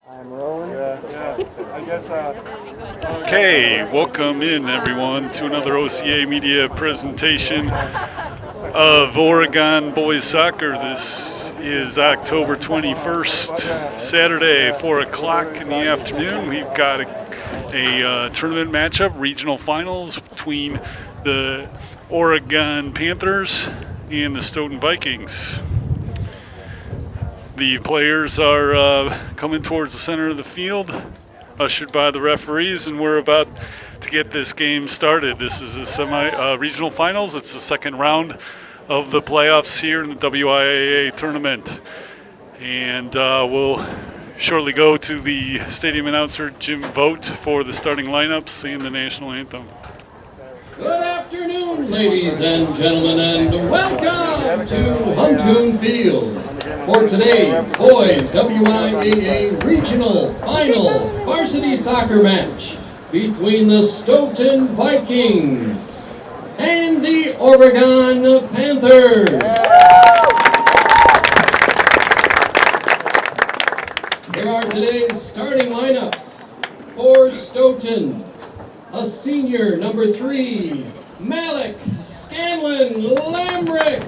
I'm rolling. Yeah. I guess. Okay, welcome in everyone to another OCAmedia presentation of Oregon Boys Soccer. This is October 21st, Saturday, 4 o'clock in the afternoon. We've got a tournament matchup, regional finals between the Oregon Panthers and the Stoughton Vikings. The players are coming towards the center of the field, ushered by the referees, and we're about to get this game started. This is a regional finals. It's the second round of the playoffs here in the WIAA tournament. And we'll shortly go to the stadium announcer, Jim Vogt, for the starting lineups and the national anthem. Good afternoon, ladies and gentlemen, and welcome to Huntoon Field for today's Boys WIAA Regional Final Varsity Soccer match between the Stoughton Vikings and the Oregon Panthers. Here are today's starting lineups. For Stoughton, a senior, number 3, Malik Scanlon Lamrick.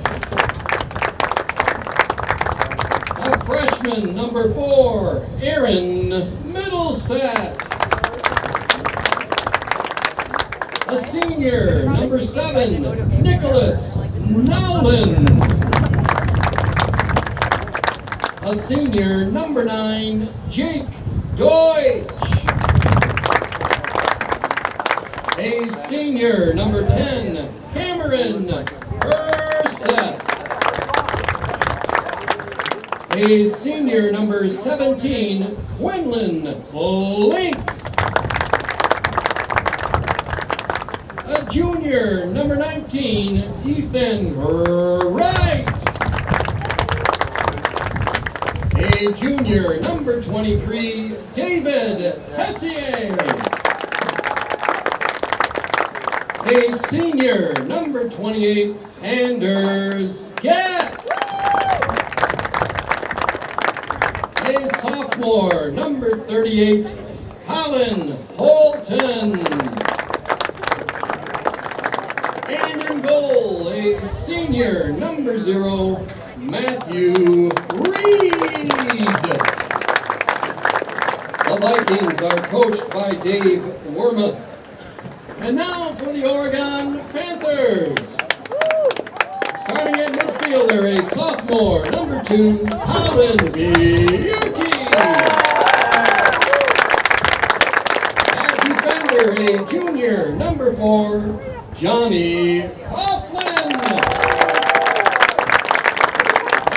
A freshman, number 4, Aaron Middlestat. A senior, number 7, Nicholas Nowlin. A senior, number 9, Jake Deutsch. A senior, number 10, Cameron Urseth. A senior, number 17, Quinlan Link. A junior, number 19, Ethan Wright. A junior, number 23, David Tessier. A senior, number 28, Anders Getz. A sophomore, number 38, Colin Holton. And in goal, a senior, number 0, Matthew Reed. The Vikings are coached by Dave Wormuth. And now for the Oregon Panthers. Starting at midfielder, a sophomore, number 2, Colin Biyuki. At defender, a junior, number 4, Johnny Coughlin.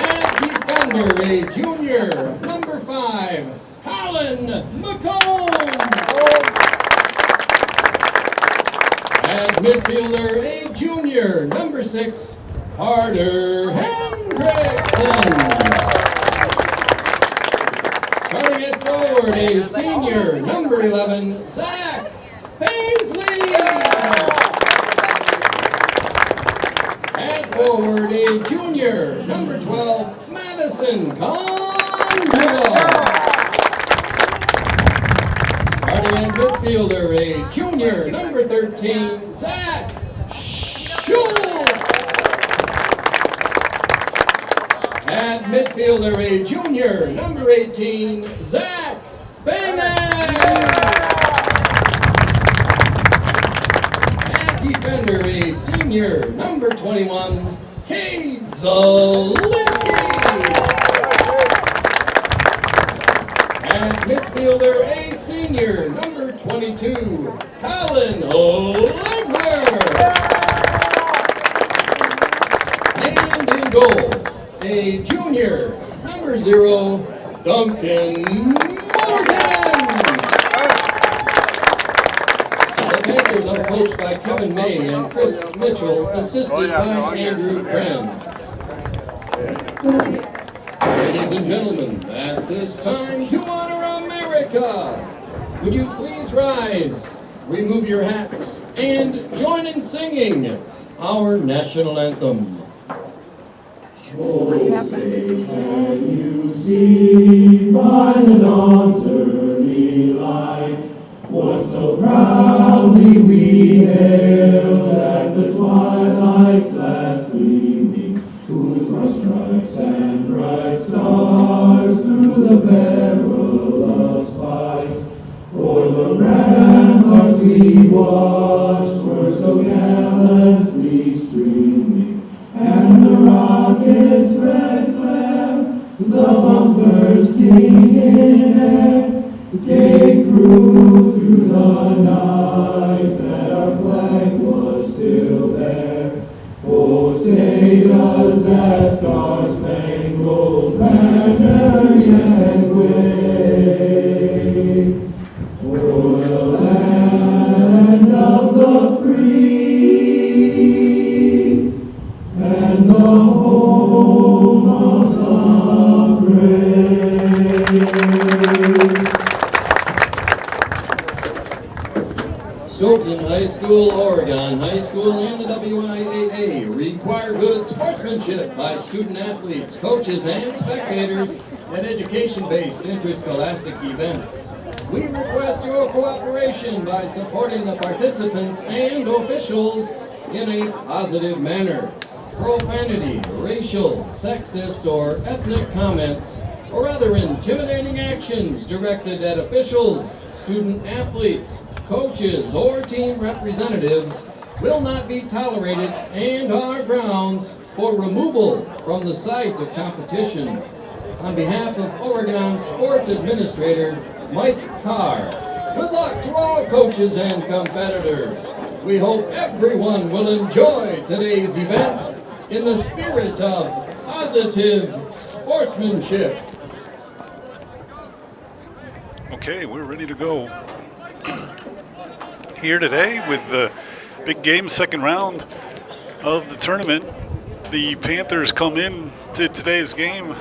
At defender, a junior, number 5, Colin McCombs. At midfielder, a junior, number 6, Carter Hendrickson. Starting at forward, a senior, number 11, Zach Paisley. At forward, a junior, number 12, Madison Conjula. Starting at midfielder, a junior, number 13, Zach Schultz. At midfielder, a junior, number 18, Zach Bennett. At defender, a senior, number 21, Cade Zielinski. At midfielder, a senior, number 22, Colin O'Legler. And in goal, a junior, number 0, Duncan Morgan. The Panthers are coached by Kevin May and Chris Mitchell, assisted by Andrew Kranz. Ladies and gentlemen, at this time, to honor America, would you please rise, remove your hats, and join in singing our national anthem. Oh, say can you seen by the dawn's early light, was so proudly we hailed at the twilight's last gleaming, whose bright stripes and bright stars through the perilous fight o'er the ramparts we watched were so gallantly streaming, and the rocket's red glare, the bombs bursting in air, gave proof through the night that our flag was still there. Oh, say does that star-spangled banner yet wave o'er the land of the free and the home of the brave. Stoughton High School, Oregon High School, and the WIAA require good sportsmanship by student athletes, coaches, and spectators at education-based interscholastic events. We request your cooperation by supporting the participants and officials in a positive manner. Profanity, racial, sexist, or ethnic comments or other intimidating actions directed at officials, student athletes, coaches, or team representatives will not be tolerated and are grounds for removal from the site of competition. On behalf of Oregon Sports Administrator Mike Carr, good luck to all coaches and competitors. We hope everyone will enjoy today's event in the spirit of positive sportsmanship. Okay, we're ready to go. Here today with the big game, second round of the tournament. The Panthers come in to today's game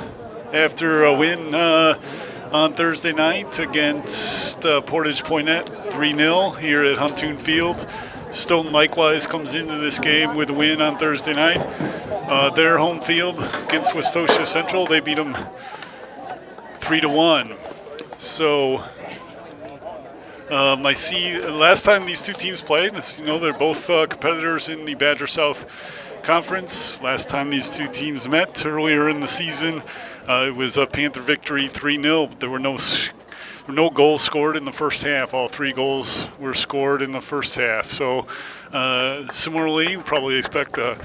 after a win on Thursday night against Portage Poinet, 3-0 here at Huntoon Field. Stoughton likewise comes into this game with a win on Thursday night. Their home field against Westosha Central, they beat them 3-1. So I see last time these two teams played, as you know, they're both competitors in the Badger South Conference. Last time these two teams met earlier in the season, it was a Panther victory 3-0, but there were no goals scored in the first half. All 3 goals were scored in the first half. So similarly, we probably expect a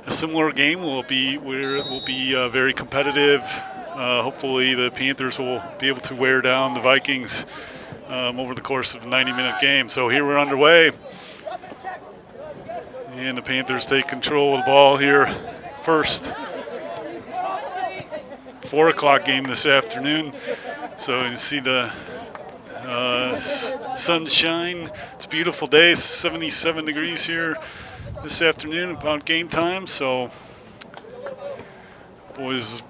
similar game. Where it will be very competitive. Hopefully the Panthers will be able to wear down the Vikings over the course of a 90-minute game. So here we're underway. And the Panthers take control of the ball here first. 4 o'clock game this afternoon. So you see the sunshine. It's a beautiful day, 77 degrees here this afternoon about game time. So boys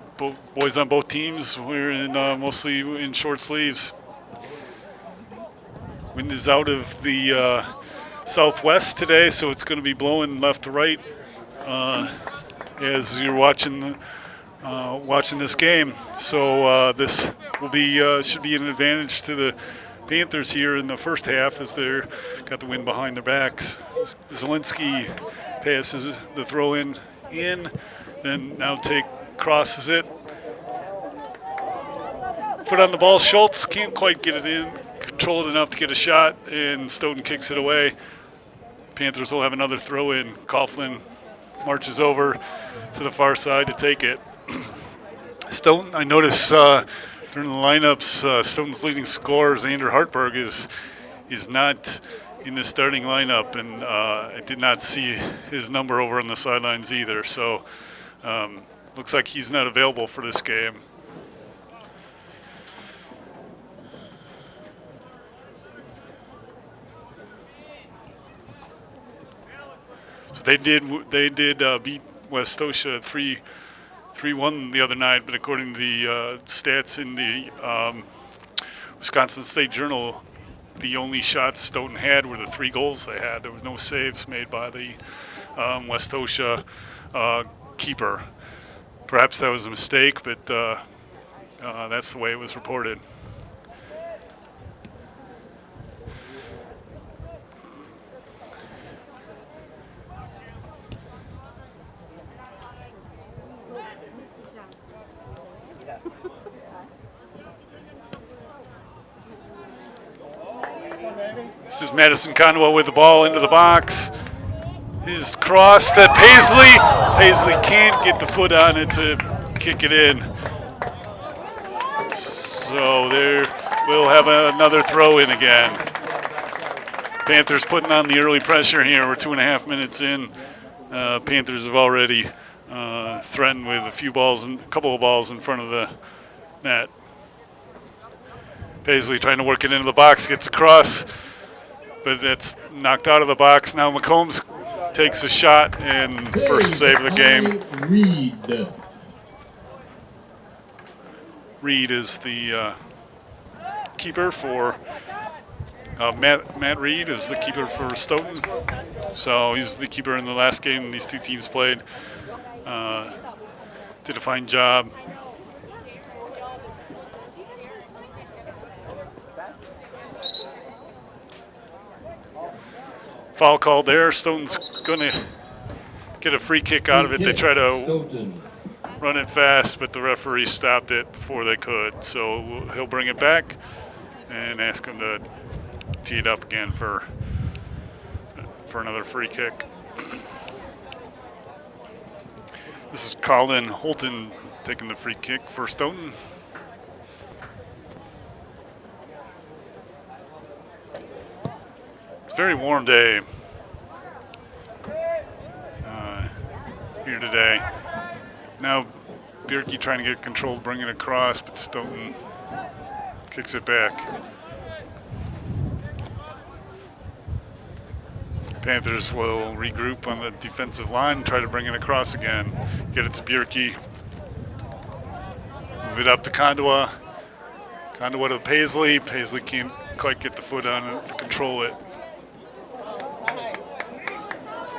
on both teams, we're mostly in short sleeves. Wind is out of the southwest today, so it's going to be blowing left to right as you're watching this game. So this will be should be an advantage to the Panthers here in the first half as they're got the wind behind their backs. Zielinski passes the throw in, then now crosses it. Foot on the ball, Schultz can't quite get it in, control it enough to get a shot, and Stoughton kicks it away. Panthers will have another throw in. Coughlin marches over to the far side to take it. Stoughton, I noticed during the lineups, Stoughton's leading scorer, Xander Hartberg, is not in the starting lineup, and I did not see his number over on the sidelines either. So looks like he's not available for this game. So they did beat Westosha 3-1 the other night, but according to the stats in the Wisconsin State Journal, the only shots Stoughton had were the 3 goals they had. There was no saves made by the Westosha keeper. Perhaps that was a mistake, but That's the way it was reported. This is Madison Conwell with the ball into the box. He's crossed at Paisley. Paisley can't get the foot on it to kick it in. So there we'll have another throw in again. Panthers putting on the early pressure here. We're 2.5 minutes in. Panthers have already threatened with a couple of balls in front of the net. Paisley trying to work it into the box, gets across, but it's knocked out of the box. Now McCombs takes a shot and first save of the game. Reed. Reed is the keeper for Matt Reed is the keeper for Stoughton. So he's the keeper in the last game these two teams played. Did a fine job. Foul called there. Stoughton's going to get a free kick out of it. They try to run it fast, but the referee stopped it before they could. So he'll bring it back and ask him to tee it up again for another free kick. This is Colin Holton taking the free kick for Stoughton. It's a very warm day here today. Now Bierke trying to get control, bring it across, but Stoughton kicks it back. Panthers will regroup on the defensive line, try to bring it across again. Get it to Bierke. Move it up to Condowa. Condowa to Paisley. Paisley can't quite get the foot on it to control it.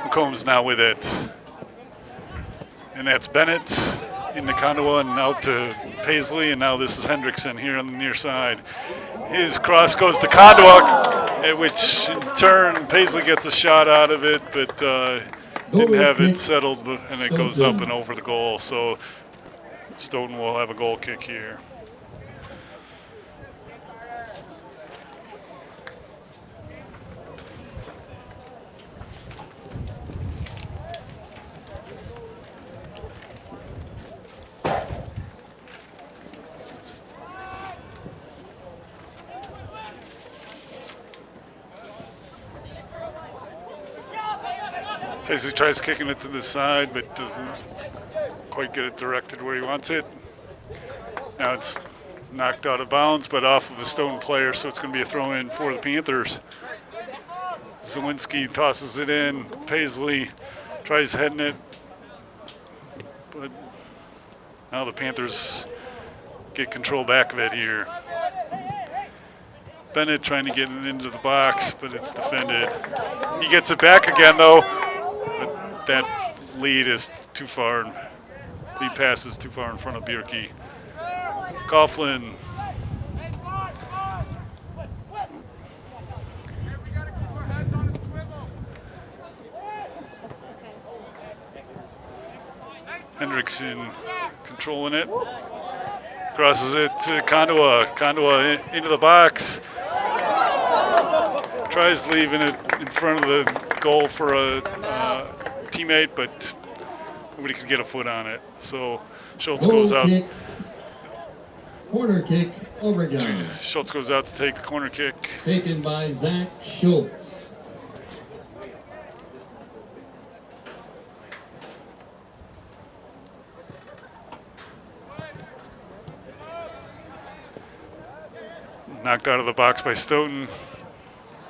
McCombs now with it. And that's Bennett into Condowa and out to Paisley. And now this is Hendrickson here on the near side. His cross goes to Condowa, at which in turn Paisley gets a shot out of it, but didn't have it settled, and it goes up and over the goal. So Stoughton will have a goal kick here. Paisley tries kicking it to the side, but doesn't quite get it directed where he wants it. Now it's knocked out of bounds, but off of a Stoughton player, so it's going to be a throw-in for the Panthers. Zawinski tosses it in. Paisley tries heading it, but now the Panthers get control back of it here. Bennett trying to get it into the box, but it's defended. He gets it back again, though. But that lead is too far. Lead pass is too far in front of Bierke. Coughlin. Hendrickson controlling it. Crosses it to Condowa. Condowa into the box. Tries leaving it in front of the goal for a teammate, but nobody could get a foot on it. So Schultz goes out. Corner kick, Oregon. Schultz goes out to take the corner kick. Taken by Zach Schultz. Knocked out of the box by Stoughton.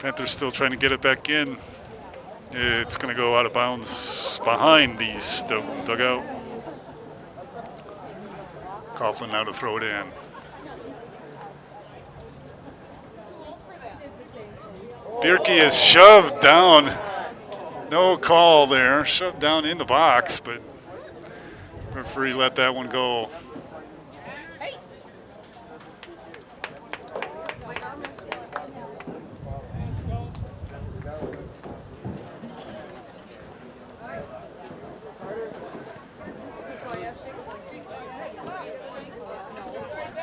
Panthers still trying to get it back in. It's going to go out of bounds behind the Stoughton dugout. Coughlin now to throw it in. Bierke is shoved down. No call there. Shoved down in the box, but referee let that one go.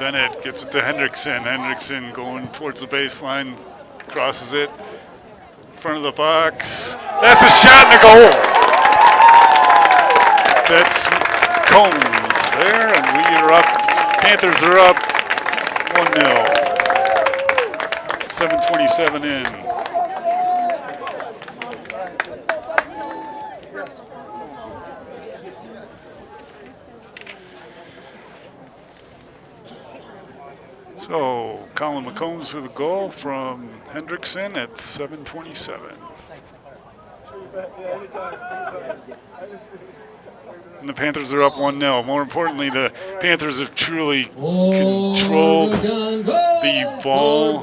Bennett gets it to Hendrickson. Hendrickson going towards the baseline, crosses it in front of the box. That's a shot and a goal. That's Combs there, and we are up. Panthers are up 1-0. 7:27 in. So, Colin McCombs with a goal from Hendrickson at 7:27. And the Panthers are up 1-0. More importantly, the Panthers have truly controlled the ball,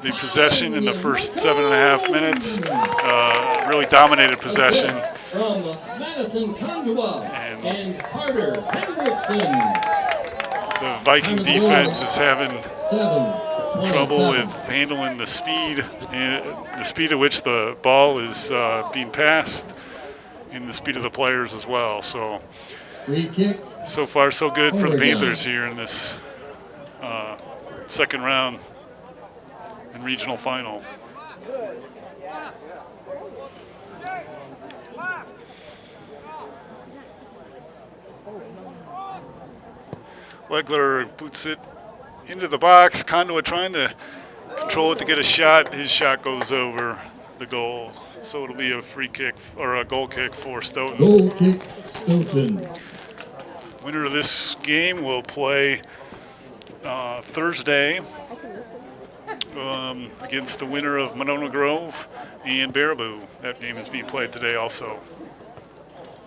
the possession in the first 7.5 minutes. Really dominated possession. From Madison Kandwa and Carter Hendrickson. The Viking defense is having trouble with handling the speed at which the ball is being passed, and the speed of the players as well. So, free kick. So far, so good for the Panthers here in this second round and regional final. Legler puts it into the box. Conduit trying to control it to get a shot. His shot goes over the goal. So it'll be a free kick or a goal kick for Stoughton. Goal kick, Stoughton. Winner of this game will play Thursday against the winner of Monona Grove and Baraboo. That game is being played today also,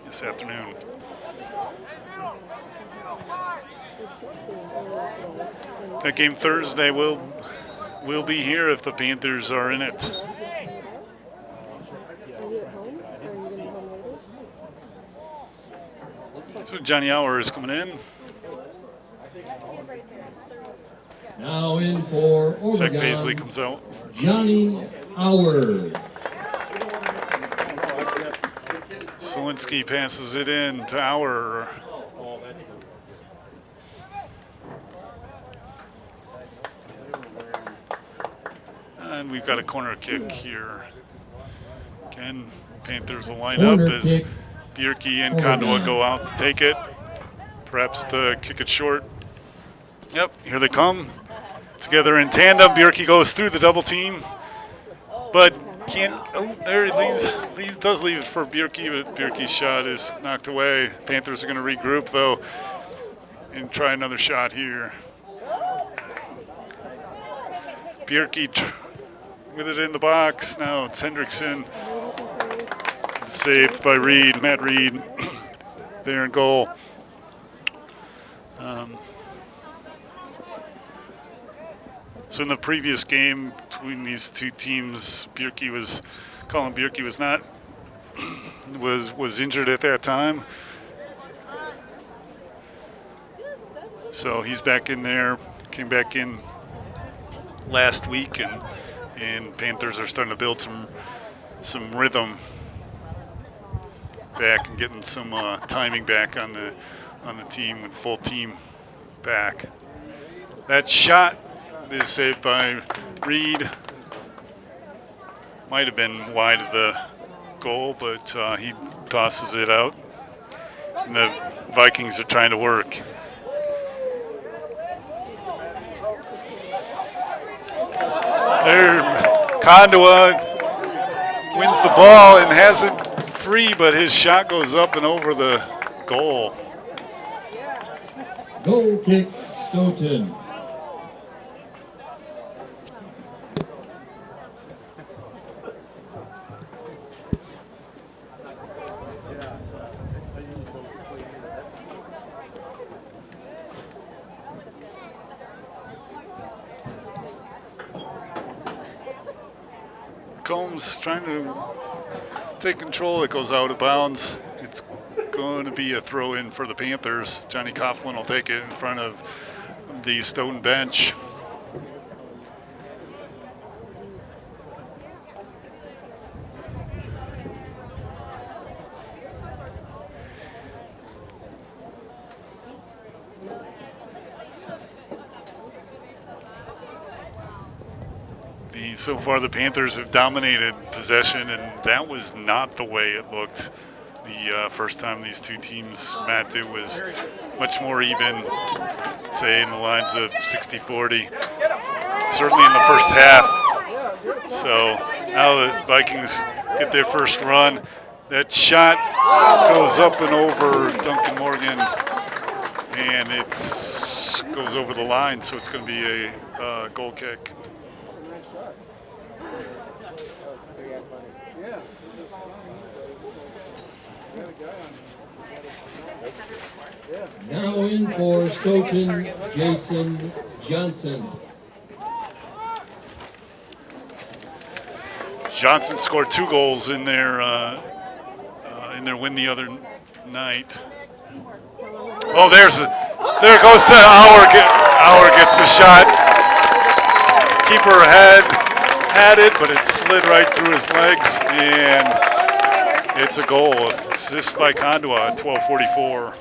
this afternoon. That game Thursday will be here if the Panthers are in it. So Johnny Auer is coming in. Now in for Oregon. Zach Paisley comes out. Johnny Auer. Selinsky passes it in to Auer. And we've got a corner kick here. Again, Panthers will line up as Bierke and Kondua go out to take it. Perhaps to kick it short. Yep, here they come. Together in tandem. Bierke goes through the double team. But can't, oh, there he does leave it for Bierke, but Bierke's shot is knocked away. Panthers are going to regroup, though, and try another shot here. Bierke with it in the box. Now it's Hendrickson. Saved by Reed, Matt Reed, there in goal. So in the previous game between these two teams, Colin Bierke was not was injured at that time. So he's back in there, came back in last week, and Panthers are starting to build some rhythm back and getting some timing back on the team with full team back. That shot is saved by Reed. Might have been wide of the goal, but he tosses it out. And the Vikings are trying to work. There, Kondua wins the ball and has it free, but his shot goes up and over the goal. Goal kick, Stoughton. Combs trying to take control. It goes out of bounds. It's going to be a throw in for the Panthers. Johnny Coughlin will take it in front of the Stoughton bench. mean, so far the Panthers have dominated possession, and that was not the way it looked the first time these two teams met. It was much more even, say in the lines of 60-40, certainly in the first half. So now the Vikings get their first run. That shot goes up and over Duncan Morgan, and it goes over the line, so it's going to be a goal kick. Now in for Stoughton, Jason Johnson. Johnson scored 2 goals in their win the other night. Oh, there it goes to Auer. Auer gets the shot. Keeper had it, but it slid right through his legs, and it's a goal. Assist by Kandwa at 12:44.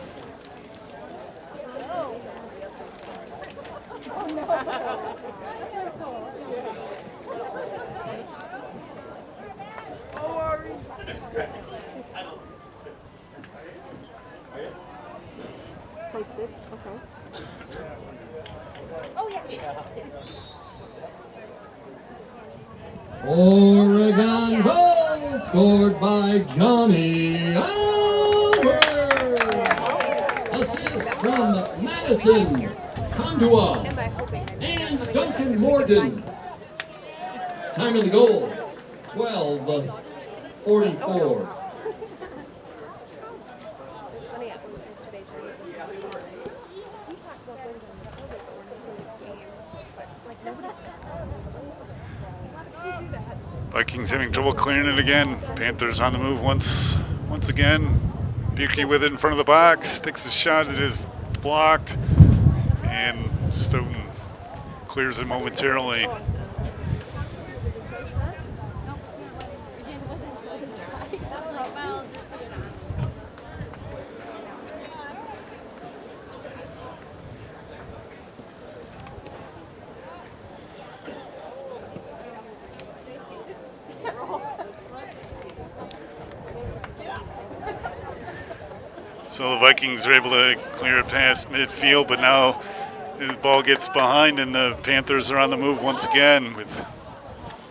Oregon goal scored by Johnny Auer. Assist from Madison, Kandwa, and Duncan Morgan. Time of the goal, 12:44. Vikings having trouble clearing it again. Panthers on the move once again. Bierke with it in front of the box, takes a shot, it is blocked, and Stoughton clears it momentarily. So the Vikings are able to clear it past midfield, but now the ball gets behind and the Panthers are on the move once again. With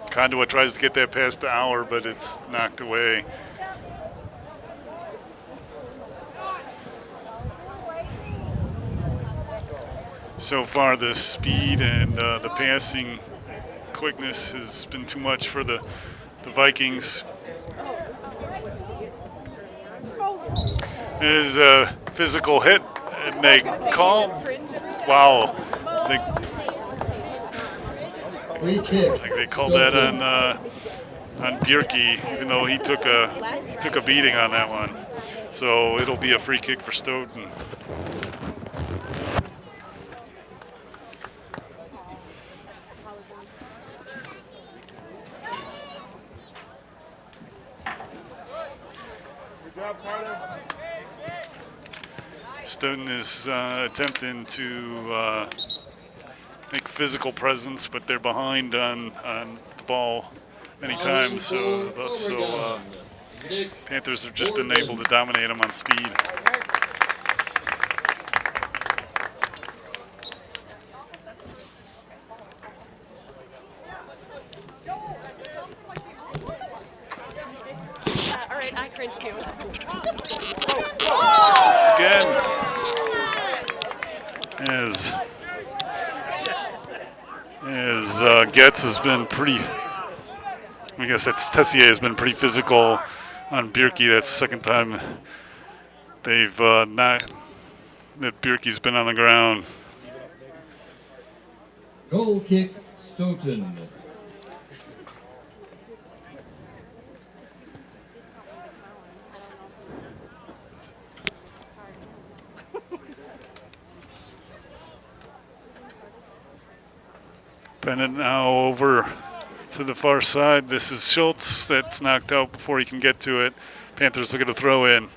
Kandwa tries to get that past the Auer, but it's knocked away. So far the speed and the passing quickness has been too much for the Vikings. It is a physical hit, and they call. Wow, they called that on Bierke, even though he took a beating on that one. So it'll be a free kick for Stoughton. Stoughton is attempting to make physical presence, but they're behind on the ball many times. So Panthers have just been able to dominate them on speed. All right, I cringe too. Once again, as Getz has been pretty, I guess that's Tessier has been pretty physical on Bierke. That's the second time they've that Bierke's been on the ground. Goal kick, Stoughton. Bennett now over to the far side. This is Schultz that's knocked out before he can get to it. Panthers are going to throw in.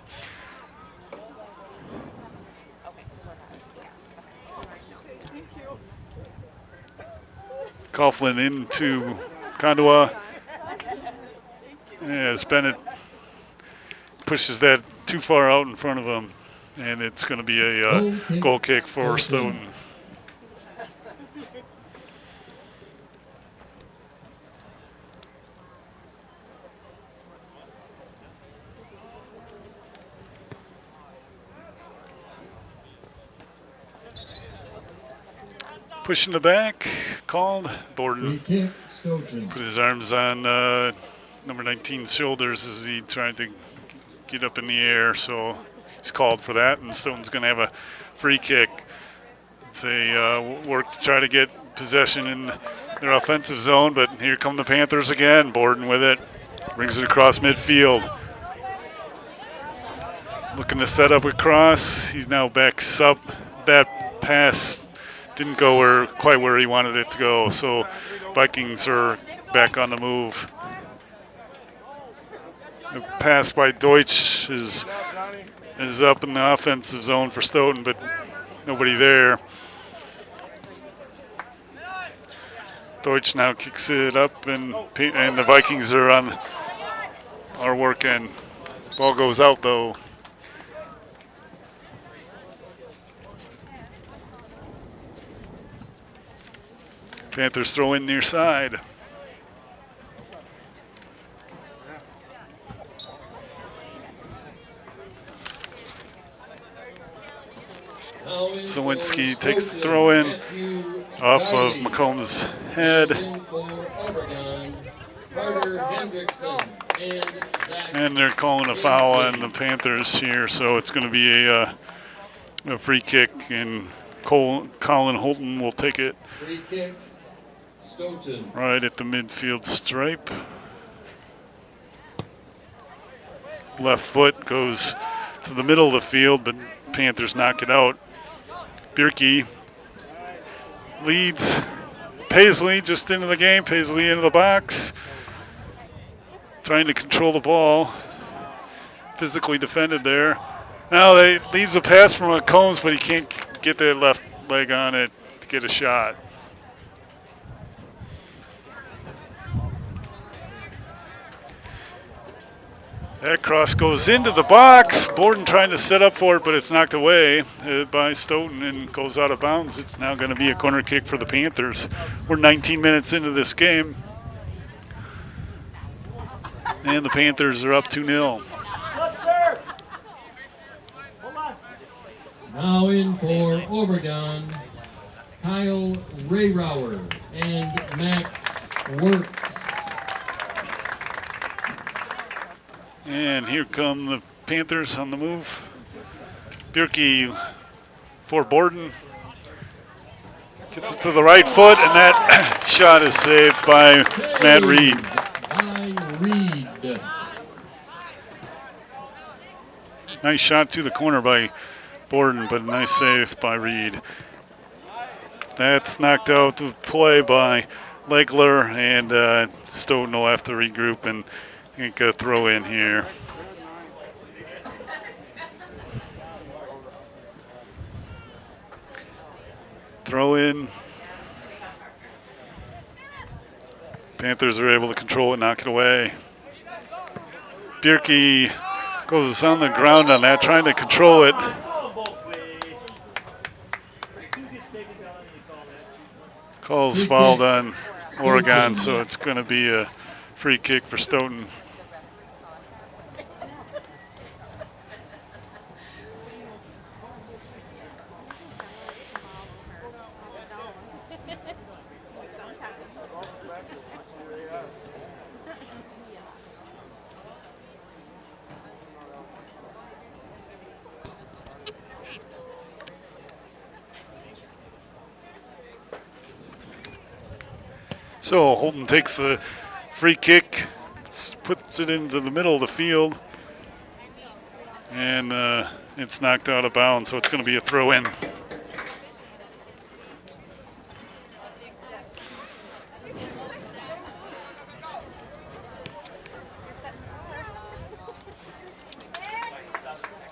Coughlin into Kandwa. As Bennett pushes that too far out in front of him, and it's going to be a goal kick for Stoughton. Pushing the back, called. Borden put his arms on number 19's shoulders as he tried to get up in the air, so he's called for that, and Stoughton's going to have a free kick. It's a work to try to get possession in their offensive zone, but here come the Panthers again. Borden with it, brings it across midfield. Looking to set up a cross. He now backs up. That pass didn't go quite where he wanted it to go, so Vikings are back on the move. The pass by Deutsch is up in the offensive zone for Stoughton, but nobody there. Deutsch now kicks it up, and the Vikings are on our work end. Ball goes out though. Panthers throw in near side. Zawinski takes the throw in off of McComb's head. And they're calling a foul on the Panthers here, so it's going to be a free kick, and Colin Holton will take it. Free kick, Stoughton. Right at the midfield stripe. Left foot goes to the middle of the field, but Panthers knock it out. Bierke leads Paisley just into the game. Paisley into the box. Trying to control the ball. Physically defended there. Now they leaves a pass from Combs, but he can't get that left leg on it to get a shot. That cross goes into the box. Borden trying to set up for it, but it's knocked away by Stoughton and goes out of bounds. It's now going to be a corner kick for the Panthers. We're 19 minutes into this game. And the Panthers are up 2-0. Now in for Oregon, Kyle Rayrauer and Max Wertz. And here come the Panthers on the move. Bierke for Borden. Gets it to the right foot, and that shot is saved by Matt Reed. Nice shot to the corner by Borden, but a nice save by Reed. That's knocked out of play by Legler, and Stoughton will have to regroup and get a throw in here. Throw in. Panthers are able to control it, knock it away. Bierke goes on the ground on that, trying to control it. Calls fouled on Oregon, so it's going to be a free kick for Stoughton. So Holton takes the free kick, puts it into the middle of the field, and it's knocked out of bounds, so it's going to be a throw in.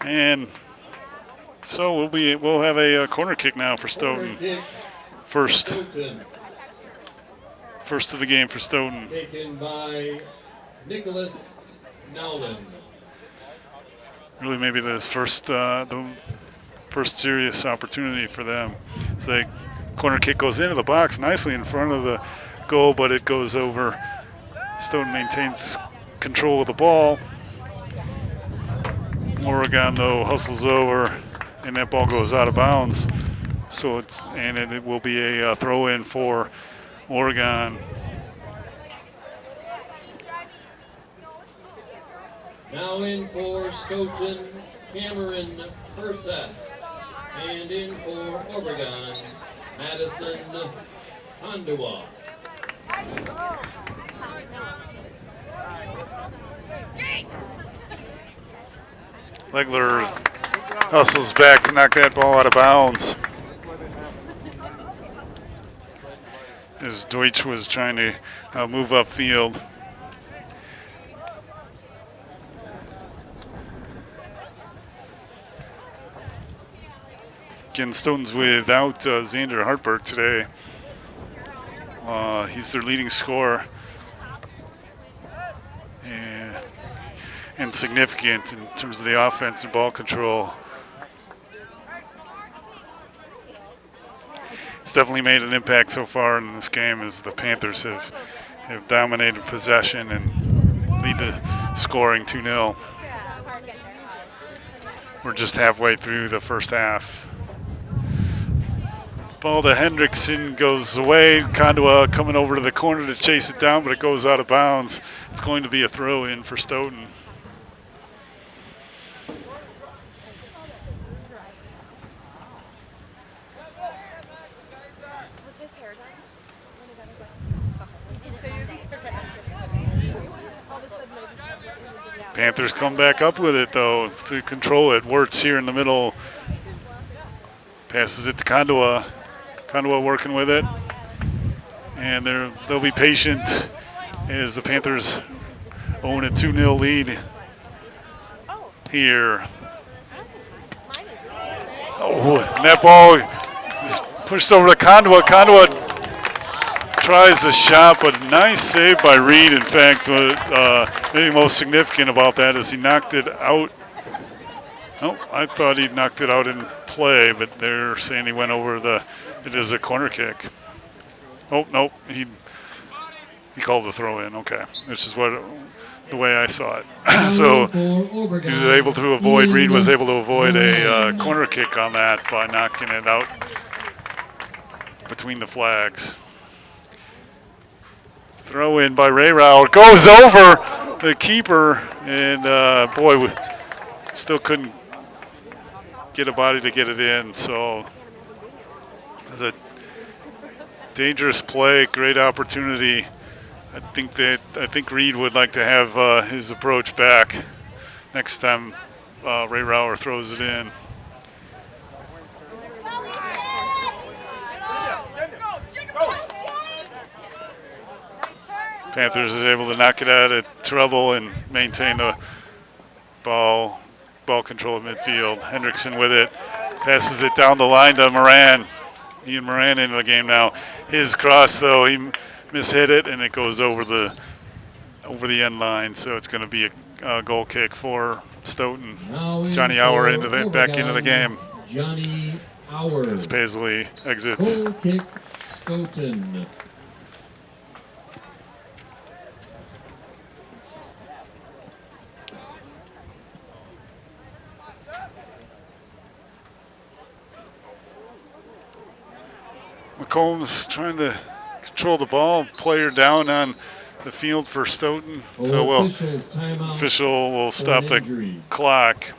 And so we'll have a corner kick now for Stoughton. First. First of the game for Stoughton. Taken by Nicholas Nowlin. Really maybe the first serious opportunity for them. So the corner kick goes into the box nicely in front of the goal, but it goes over. Stoughton maintains control of the ball. Oregon, though, hustles over, and that ball goes out of bounds. So it will be a throw-in for Oregon. Now in for Stoughton, Cameron Furseth. And in for Oregon, Madison Kandua. Legler hustles back to knock that ball out of bounds. As Deutsch was trying to move upfield. Again, Stoughton's without Xander Hartberg today. He's their leading scorer. And significant in terms of the offense and ball control. It's definitely made an impact so far in this game as the Panthers have dominated possession and lead the scoring 2-0. We're just halfway through the first half. Ball to Hendrickson goes away. Kandua coming over to the corner to chase it down, but it goes out of bounds. It's going to be a throw-in for Stoughton. Panthers come back up with it, though, to control it. Wirtz here in the middle. Passes it to Kandua. Kandua working with it. And they'll be patient as the Panthers own a 2-0 lead here. Oh, and that ball is pushed over to Kandua. Kandua tries the shot, but nice save by Reed. In fact, maybe most significant about that is he knocked it out. Oh, I thought he knocked it out in play, but they're saying he went over it is a corner kick. Oh, nope, he called the throw in. Okay, this is the way I saw it. So he was able to avoid, Reed was able to avoid a corner kick on that by knocking it out between the flags. Throw in by Ray Rao. It goes over the keeper, and boy, we still couldn't get a body to get it in. So it was a dangerous play, great opportunity. I think Reed would like to have his approach back next time Ray Rauer throws it in. Panthers is able to knock it out of trouble and maintain the ball control at midfield. Hendrickson with it, passes it down the line to Moran. Ian Moran into the game now. His cross, though, he mishit it, and it goes over the end line. So it's going to be a goal kick for Stoughton. Johnny Auer back into the game. Johnny Auer. As Paisley exits. Goal kick, Stoughton. McCombs trying to control the ball, player down on the field for Stoughton. So official will stop the clock.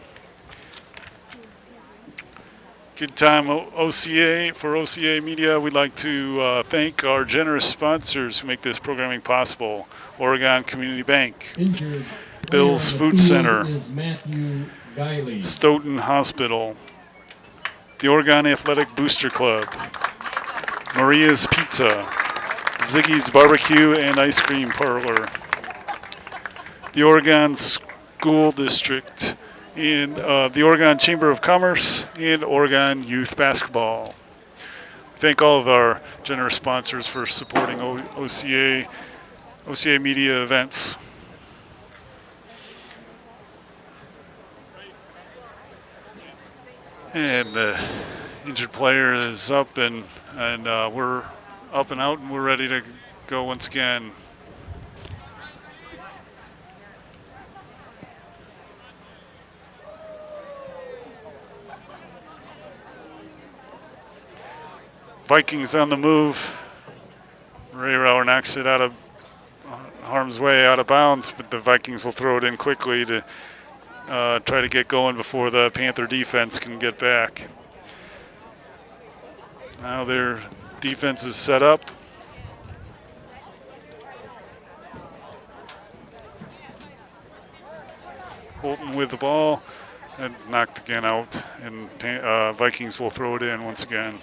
Good time, OCA. For OCAmedia, we'd like to thank our generous sponsors who make this programming possible. Oregon Community Bank, Bill's Food Center, Stoughton Hospital, the Oregon Athletic Booster Club, Maria's Pizza, Ziggy's Barbecue and Ice Cream Parlor, the Oregon School District, and the Oregon Chamber of Commerce, and Oregon Youth Basketball. thank all of our generous sponsors for supporting OCA Media events. And the injured player is up, and we're up and out, and we're ready to go once again. Vikings on the move. Ray Rauer knocks it out of harm's way, out of bounds, but the Vikings will throw it in quickly to try to get going before the Panther defense can get back. Now their defense is set up. Holton with the ball and knocked again out, and Vikings will throw it in once again.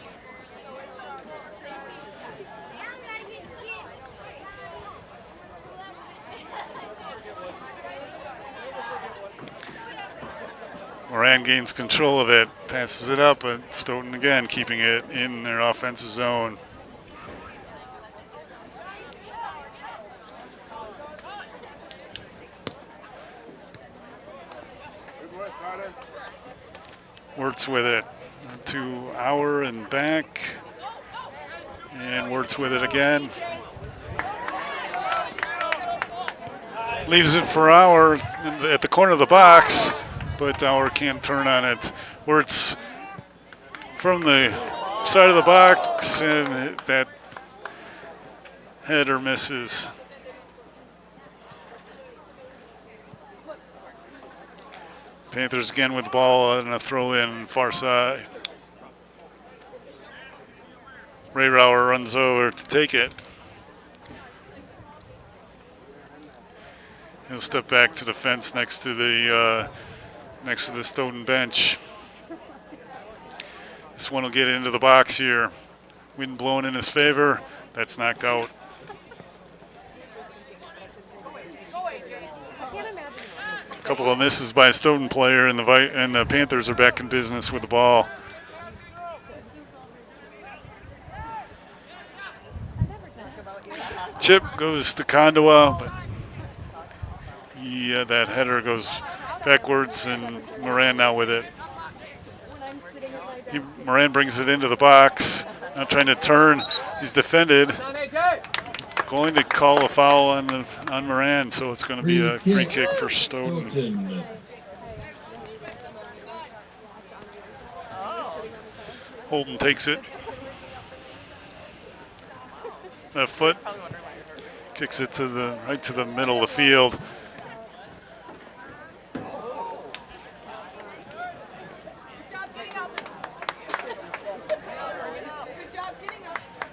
Moran gains control of it, passes it up, but Stoughton again keeping it in their offensive zone. Wirtz with it to Auer and back, and Wirtz with it again. Leaves it for Auer at the corner of the box, but Auer can't turn on it. Wirtz from the side of the box, and that header misses. Panthers again with the ball and a throw in far side. Ray Rauer runs over to take it. He'll step back to the fence next to the Stoughton bench. This one will get into the box here. Wind blowing in his favor. That's knocked out. A couple of misses by a Stoughton player, and the Panthers are back in business with the ball. Chip goes to Kondoa, but that header goes backwards, and Moran now with it. Moran brings it into the box, now trying to turn. He's defended. Going to call a foul on Moran, so it's going to be a free kick for Stoughton. Holden takes it. Left foot. Kicks it right to the middle of the field.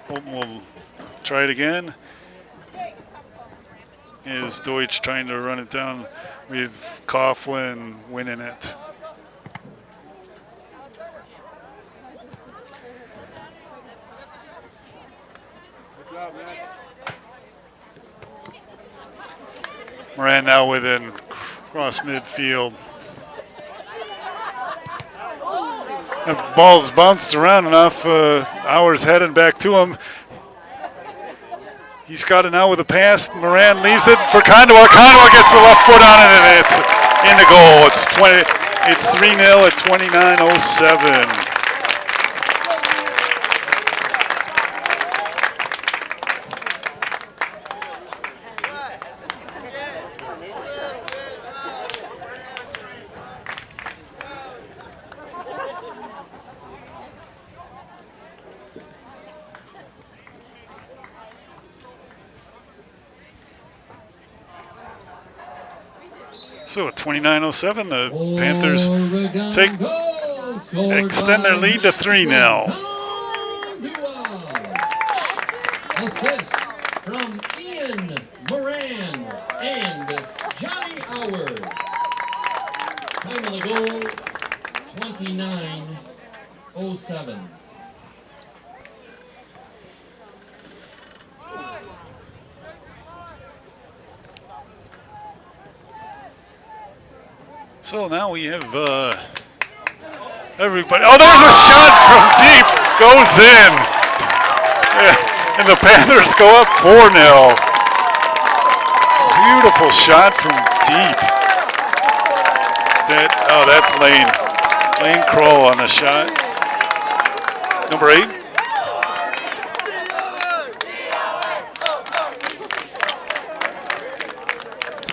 Holden will try it again. Is Deutsch trying to run it down with Coughlin winning it. Moran now within cross midfield. The ball's bounced around enough. Auer's heading back to him. He's got it now with a pass. Moran leaves it for Kondoa. Kondoa gets the left foot on it, and it's in the goal. It's 3-0 at 29:07. So at 29:07, the Panthers extend their lead to 3 now. Assist from Ian Moran and Johnny Auer. Time of the goal, 29:07. So now we have everybody. Oh, there's a shot from deep. Goes in. And the Panthers go up 4-0. Beautiful shot from deep. That's Lane. Lane Kroll on the shot. Number 8.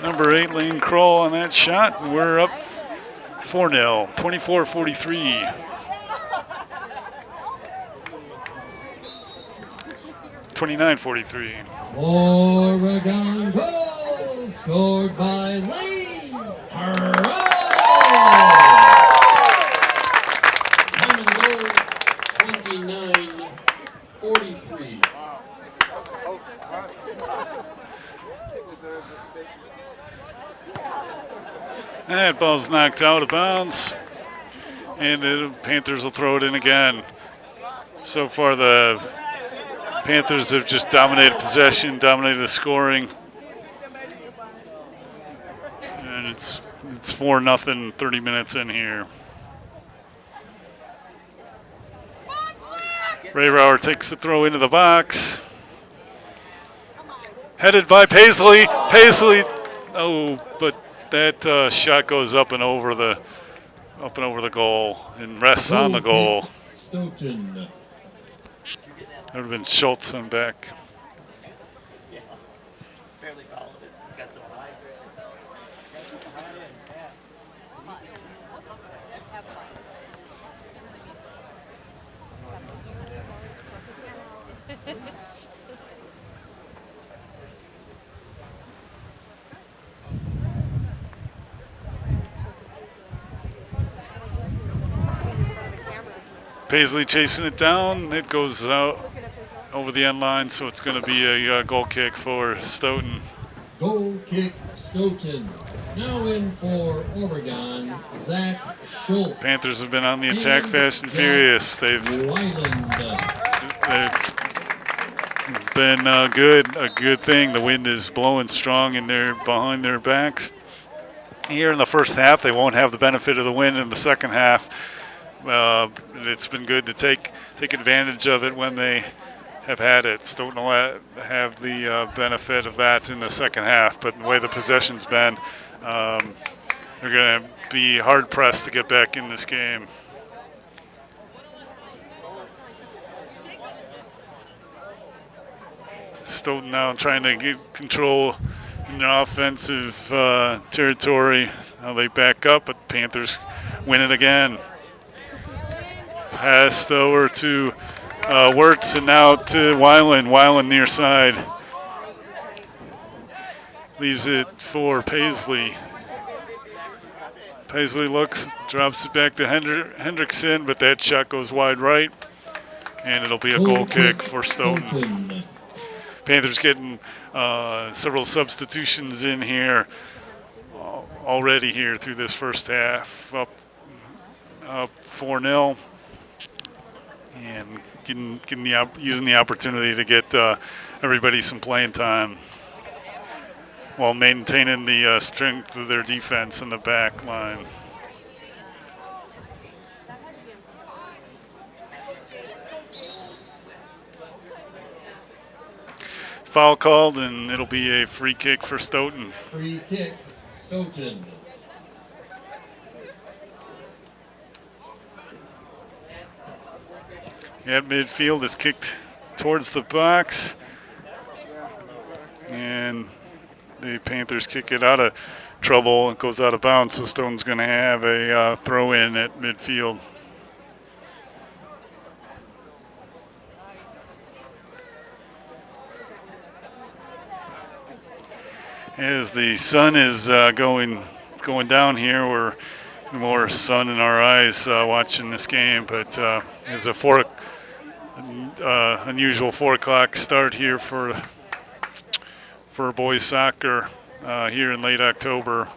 Number 8, Lane Kroll on that shot. And we're up 4-0, 24-43. $29.43. Oregon goal scored by Lane Kroll. Time and goal 29-43. That ball's knocked out of bounds, and the Panthers will throw it in again. So far, the Panthers have just dominated possession, dominated the scoring, and it's 4-0, 30 minutes in here. Ray Rauer takes the throw into the box, headed by Paisley. Paisley, but that shot goes up and over the goal and rests on the goal. Stoughton. That would have been Schultz on back. Paisley chasing it down. It goes out over the end line, so it's going to be a goal kick for Stoughton. Goal kick Stoughton. Now in for Oregon, Zach Schultz. Panthers have been on the attack fast and furious. It's been a good thing. The wind is blowing strong and they're behind their backs. Here in the first half, they won't have the benefit of the wind in the second half. It's been good to take advantage of it when they have had it. Stoughton will have the benefit of that in the second half, but the way the possession's been, they're going to be hard-pressed to get back in this game. Stoughton now trying to get control in their offensive territory. Now they back up, but Panthers win it again. Passed over to Wirtz and now to Weiland. Weiland near side. Leaves it for Paisley. Paisley looks, drops it back to Hendrickson, but that shot goes wide right, and it'll be a goal kick for Stoughton. Panthers getting several substitutions in here already here through this first half. Up 4-0. And using the opportunity to get everybody some playing time while maintaining the strength of their defense in the back line. Foul called, and it'll be a free kick for Stoughton. Free kick, Stoughton. At midfield, is kicked towards the box, and the Panthers kick it out of trouble. It goes out of bounds, so Stoughton's going to have a throw in at midfield. As the sun is going down here, we're more sun in our eyes watching this game, but it's a unusual 4 o'clock start here for boys soccer here in late October.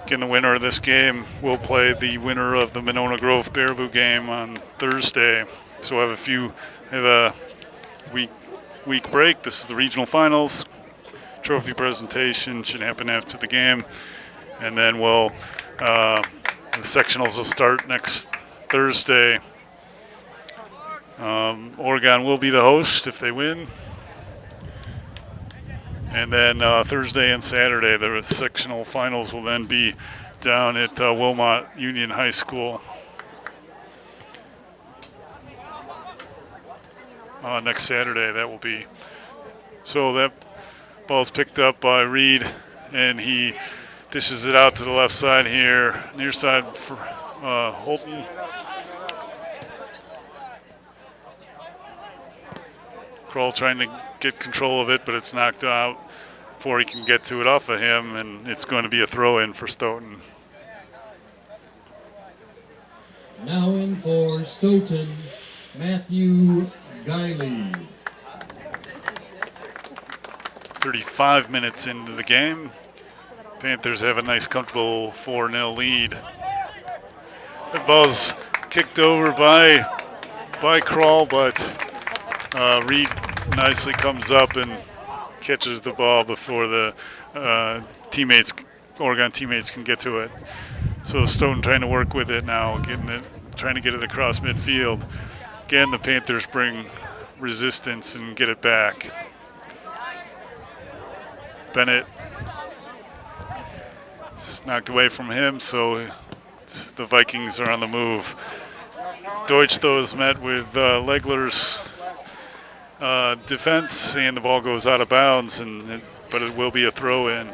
Again, the winner of this game will play the winner of the Monona Grove Baraboo game on Thursday. So we'll have a week break. This is the regional finals. Trophy presentation should happen after the game, and then we'll The sectionals will start next Thursday. Oregon will be the host if they win. And then Thursday and Saturday, the sectional finals will then be down at Wilmot Union High School. Next Saturday, that will be. So that ball's picked up by Reed, and he dishes it out to the left side here, near side for Holton. Kroll trying to get control of it, but it's knocked out before he can get to it off of him, and it's going to be a throw-in for Stoughton. Now in for Stoughton, Matthew Guiley. 35 minutes into the game. Panthers have a nice, comfortable 4-0 lead. The ball's kicked over by Kroll, but Reed nicely comes up and catches the ball before the Oregon teammates can get to it. So Stoughton trying to work with it now, trying to get it across midfield. Again, the Panthers bring resistance and get it back. Bennett, it's knocked away from him, so the Vikings are on the move. Deutsch, though, is met with Legler's defense, and the ball goes out of bounds, but it will be a throw-in.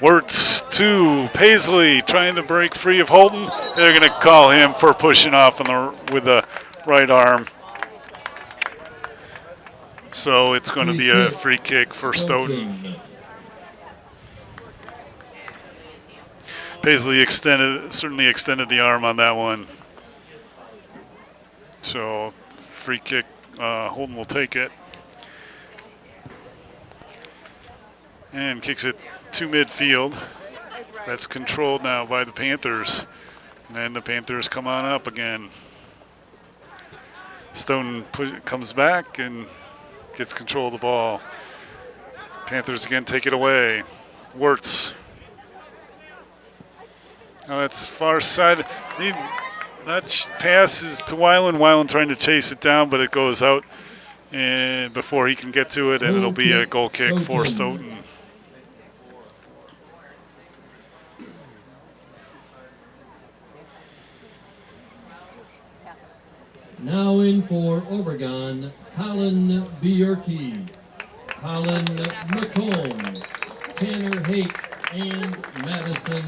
Wirtz to Paisley, trying to break free of Holton. They're going to call him for pushing off with the right arm. So it's going to be a free kick for Stoughton. Paisley certainly extended the arm on that one. So free kick, Holton will take it. And kicks it to midfield. That's controlled now by the Panthers. And then the Panthers come on up again. Stoughton comes back and gets control of the ball. Panthers again take it away. Wirtz. Now that's far side. That pass is to Weiland. Weiland trying to chase it down, but it goes out and before he can get to it, and it'll be a goal kick for Stoughton. Now in for Oregon, Colin Bierke, Colin McCombs, Tanner Hake, and Madison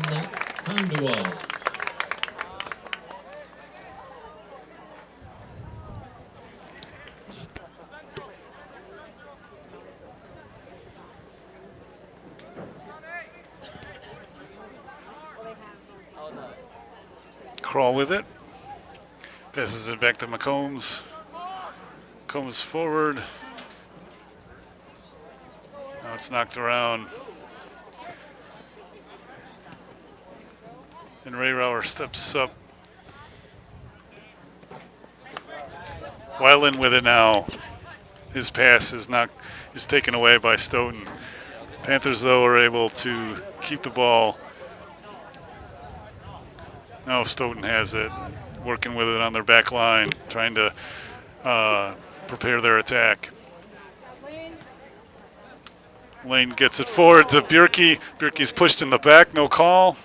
Handua. Crawl with it. Passes it back to McCombs. Comes forward. Now it's knocked around. And Ray Rauer steps up. Weiland with it now. His pass is taken away by Stoughton. Panthers, though, are able to keep the ball. Now Stoughton has it, working with it on their back line, trying to prepare their attack. Lane gets it forward to Bierke. Bierke's pushed in the back, no call.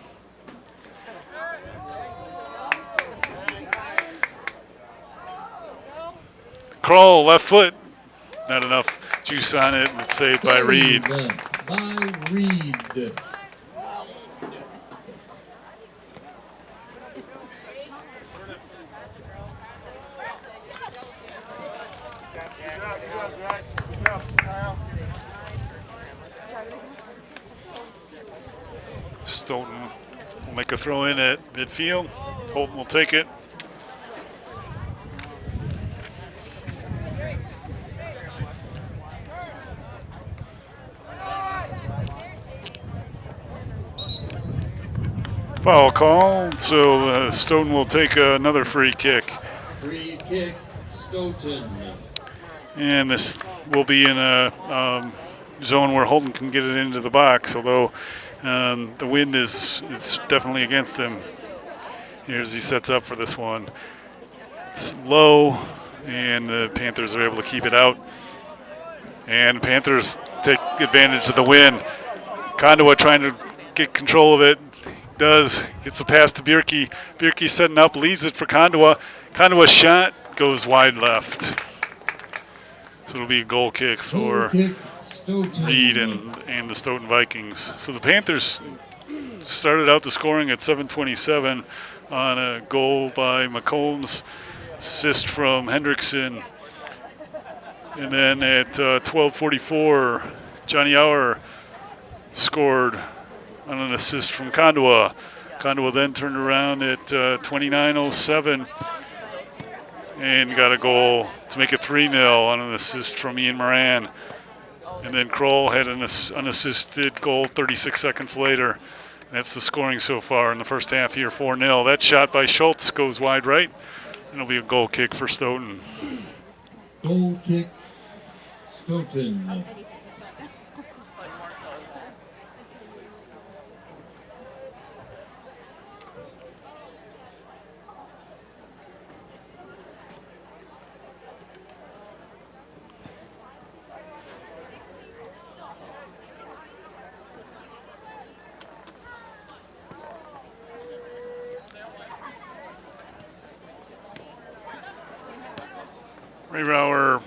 Kroll, left foot. Not enough juice on it, and it's saved by Reed. By Reed. Stoughton will make a throw in at midfield. Holton will take it. Foul call, so Stoughton will take another free kick. Free kick, Stoughton. And this will be in a zone where Holton can get it into the box, although the wind it's definitely against him. Here's he sets up for this one. It's low, and the Panthers are able to keep it out. And the Panthers take advantage of the wind. Condowa trying to get control of it. Does. Gets a pass to Bierke. Bierke setting up, leaves it for Condowa. Condowa's shot goes wide left. So it'll be a goal kick for Reed and the Stoughton Vikings. So the Panthers started out the scoring at 7:27 on a goal by McCombs, assist from Hendrickson. And then at 12:44, Johnny Auer scored on an assist from Condowa. Condowa then turned around at 29:07 and got a goal to make it 3-0 on an assist from Ian Moran. And then Kroll had an unassisted goal 36 seconds later. That's the scoring so far in the first half here, 4-0. That shot by Schultz goes wide right, and it'll be a goal kick for Stoughton. Goal kick, Stoughton. Ray Rauer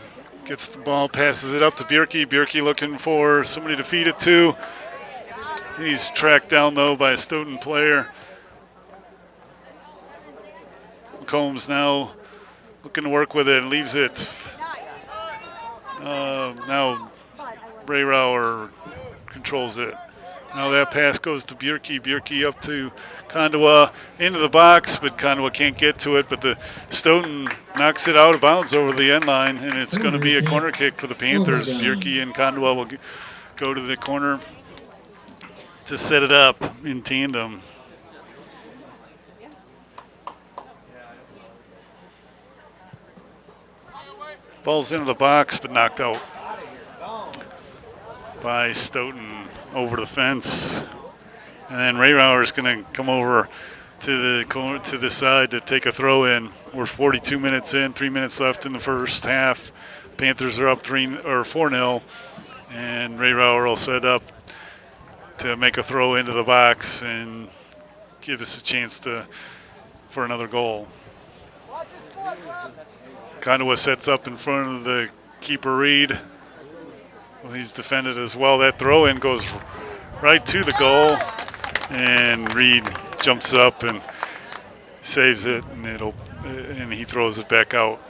gets the ball, passes it up to Bierke. Bierke looking for somebody to feed it to. He's tracked down, though, by a Stoughton player. Combs now looking to work with it, leaves it. Now Ray Rauer controls it. Now that pass goes to Bierke. Bierke up to Condowa into the box, but Condowa can't get to it. But the Stoughton knocks it out of bounds over the end line, and it's going to be a corner kick for the Panthers. Bierke and Condowa will go to the corner to set it up in tandem. Ball's into the box, but knocked out by Stoughton over the fence. And then Ray Rauer is going to come over to the corner, to the side to take a throw in. We're 42 minutes in, 3 minutes left in the first half. Panthers are up 4-0, and Ray Rauer will set up to make a throw into the box and give us a chance for another goal. Condowa sets up in front of the keeper Reed. Well, he's defended as well. That throw in goes right to the goal, and Reed jumps up and saves it, and he throws it back out.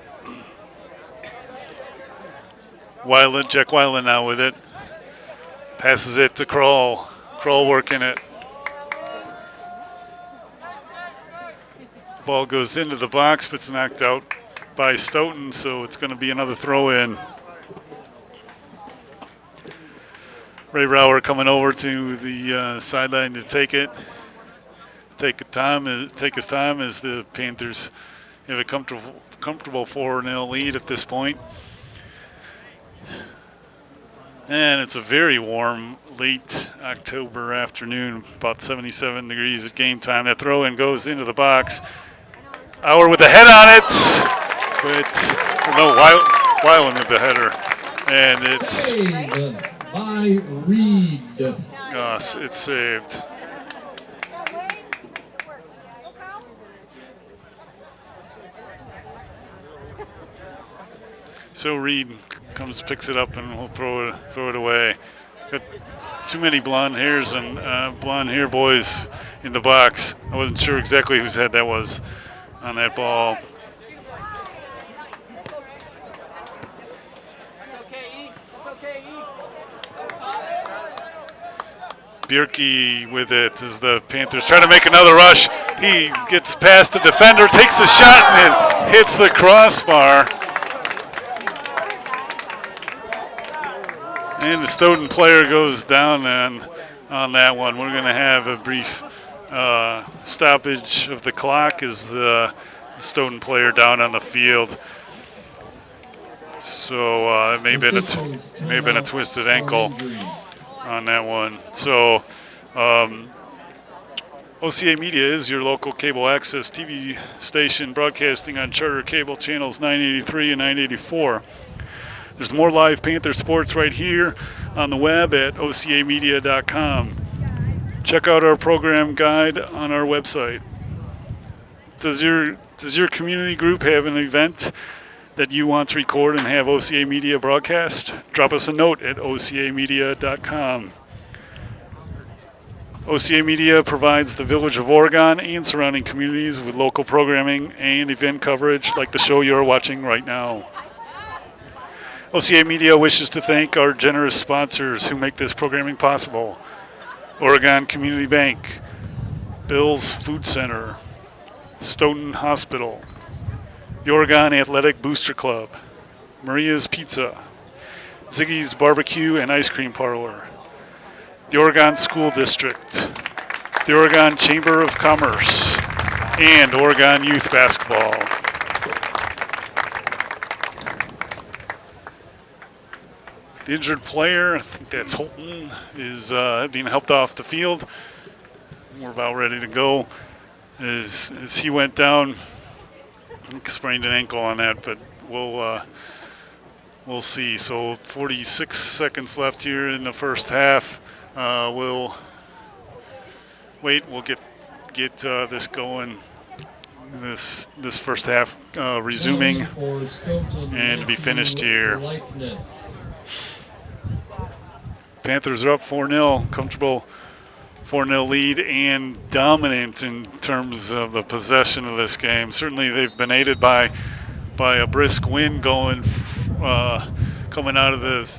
Jack Weiland now with it. Passes it to Kroll. Kroll working it. Ball goes into the box, but it's knocked out by Stoughton, so it's going to be another throw in. Ray Rauer coming over to the sideline to take it. Take his time as the Panthers have a comfortable 4-0 lead at this point. And it's a very warm late October afternoon, about 77 degrees at game time. That throw in goes into the box. Auer with the head on it, but no, Weiland with the header. And it's saved by Reed. Yes, it's saved. So Reed picks it up, and we'll throw it away. Got too many blonde hairs and blonde hair boys in the box. I wasn't sure exactly whose head that was on that ball. Bierke with it as the Panthers try to make another rush. He gets past the defender, takes a shot, and it hits the crossbar. And the Stoughton player goes down on that one. We're going to have a brief stoppage of the clock as the Stoughton player down on the field. So it may have been a twisted ankle on that one. So OCA Media is your local cable access TV station broadcasting on charter cable channels 983 and 984. There's more live Panther sports right here on the web at OCAmedia.com. Check out our program guide on our website. Does your community group have an event that you want to record and have OCA Media broadcast? Drop us a note at OCAmedia.com. OCA Media provides the Village of Oregon and surrounding communities with local programming and event coverage like the show you're watching right now. OCA Media wishes to thank our generous sponsors who make this programming possible. Oregon Community Bank, Bill's Food Center, Stoughton Hospital, the Oregon Athletic Booster Club, Maria's Pizza, Ziggy's Barbecue and Ice Cream Parlor, the Oregon School District, the Oregon Chamber of Commerce, and Oregon Youth Basketball. The injured player, I think that's Holton, is being helped off the field. We're about ready to go. As he went down, sprained an ankle on that, but we'll see. So 46 seconds left here in the first half. We'll wait. We'll get this going. This first half resuming and to be finished here. Panthers are up 4-0, comfortable 4-0 lead and dominant in terms of the possession of this game. Certainly they've been aided by a brisk wind going coming out of the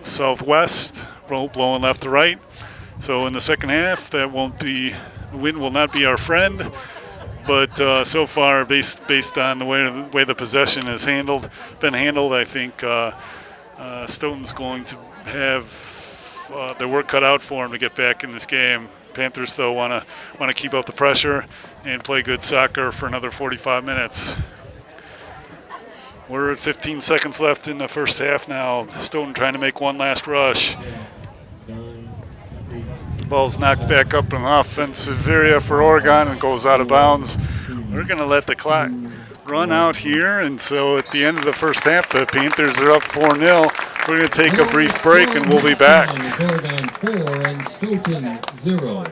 southwest, blowing left to right. So in the second half, the wind will not be our friend. But so far, based on the way the possession has been handled, I think Stoughton's going to have their work cut out for them to get back in this game. Panthers, though, want to keep up the pressure and play good soccer for another 45 minutes. We're at 15 seconds left in the first half now. Stoughton trying to make one last rush. Ball's knocked back up in the offensive area for Oregon and goes out of bounds. We're going to let the clock run out here, and so at the end of the first half, the Panthers are up 4-0. We're going to take a brief break, and we'll be back. Oregon 4 and Stoughton 0.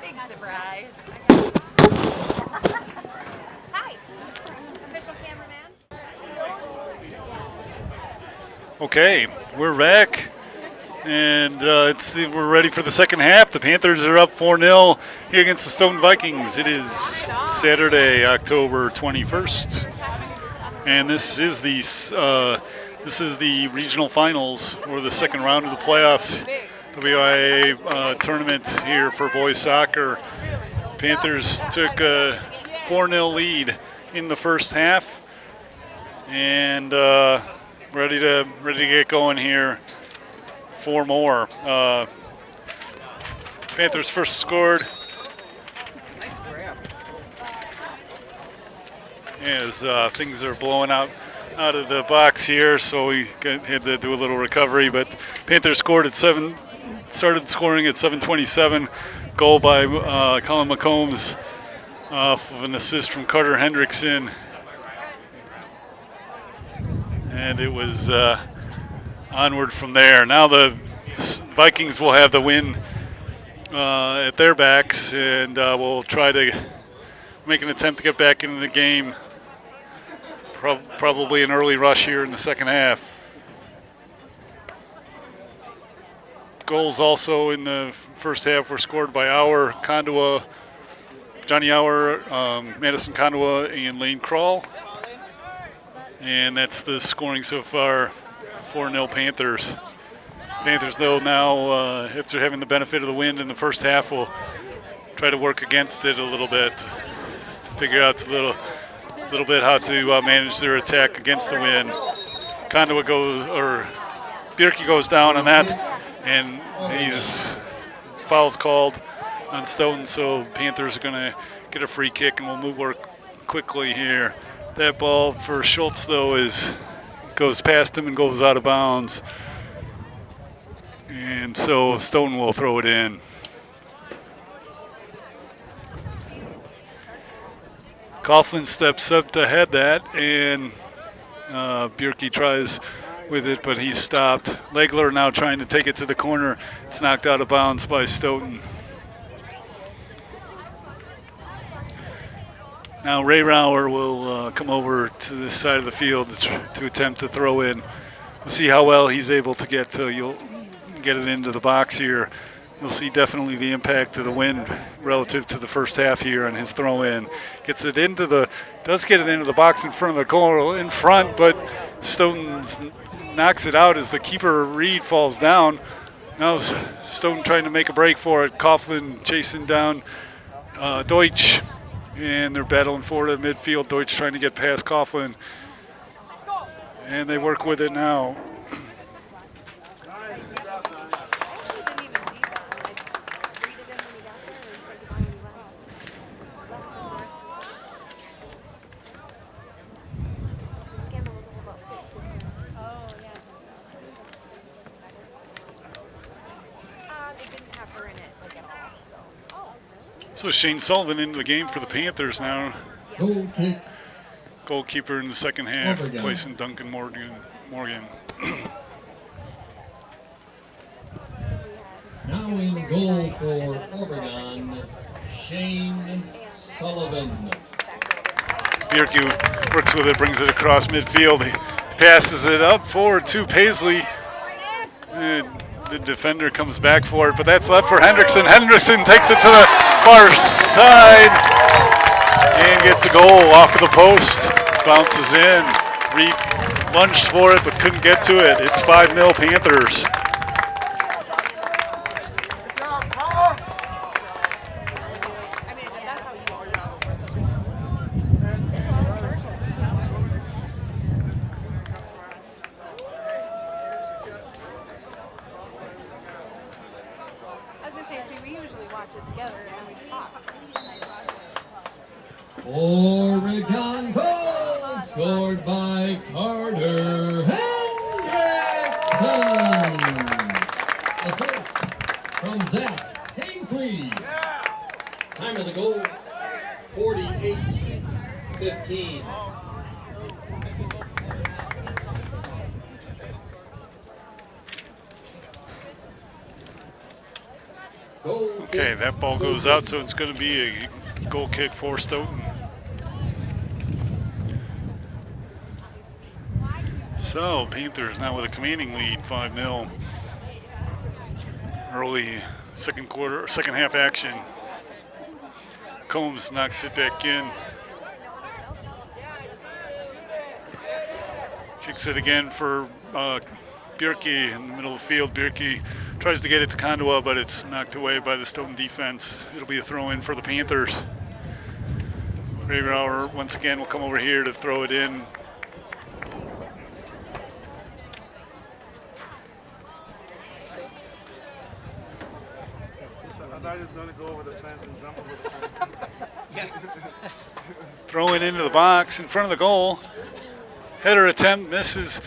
Big surprise. Hi, official cameraman. Okay, we're back, and we're ready for the second half. The Panthers are up 4-0 here against the Stoughton Vikings. It is Saturday, October 21st, and this is the regional finals, or the second round of the playoffs, WIA tournament here for boys soccer. Panthers took a 4-0 lead in the first half, and ready to get going here. 4 more. Panthers first scored as things are blowing out of the box here, so we had to do a little recovery. But Panthers started scoring at 7:27. Goal by Colin McCombs off of an assist from Carter Hendrickson. And it was onward from there. Now the Vikings will have the win at their backs, and will try to make an attempt to get back into the game. Probably an early rush here in the second half. Goals also in the first half were scored by Johnny Auer, Madison Kondwa, and Lane Crawl. And that's the scoring so far, 4-0 Panthers. Panthers, though, now, after having the benefit of the wind in the first half, will try to work against it a little bit to figure out a little bit how to manage their attack against the wind. Kondwa Bierke goes down on that, and he's foul's called on Stoughton, so Panthers are going to get a free kick, and we'll work quickly here. That ball for Schultz, though, goes past him and goes out of bounds. And so Stoughton will throw it in. Coughlin steps up to head that, and Bierke tries with it, but he's stopped. Legler now trying to take it to the corner. It's knocked out of bounds by Stoughton. Now Ray Rauer will come over to this side of the field to attempt to throw in. We'll see how well he's able to get it into the box here. You'll see definitely the impact of the wind relative to the first half here on his throw in. Does get it into the box in front of the goal in front, but Stoughton knocks it out as the keeper Reed falls down. Now Stoughton trying to make a break for it. Coughlin chasing down Deutsch, and they're battling forward at midfield. Deutsch trying to get past Coughlin, and they work with it now. So Shane Sullivan into the game for the Panthers now. Goal kick. Goalkeeper in the second half, Oregon. replacing Duncan Morgan. Now in goal for Oregon, Shane Sullivan. Bierke works with it, brings it across midfield. He passes it up forward to Paisley. The defender comes back for it, but that's left for Hendrickson. Hendrickson takes it to the far side and gets a goal off of the post. Bounces in. Reed lunged for it, but couldn't get to it. It's 5-0 Panthers. Oregon goal scored by Carter Hendrickson. Assist from Zach Paisley. Time of the goal, 48-15. Okay, that ball goes out, so it's going to be a goal kick for Stoughton. So Panthers now with a commanding lead, 5-0. Early second half action. Combs knocks it back in. Kicks it again for Bierke in the middle of the field. Bierke tries to get it to Kondwa, but it's knocked away by the Stoughton defense. It'll be a throw in for the Panthers. Ray Rauer once again will come over here to throw it in. I thought he was going to go over the fence and jump over the fence. Throw it into the box in front of the goal. Header attempt misses.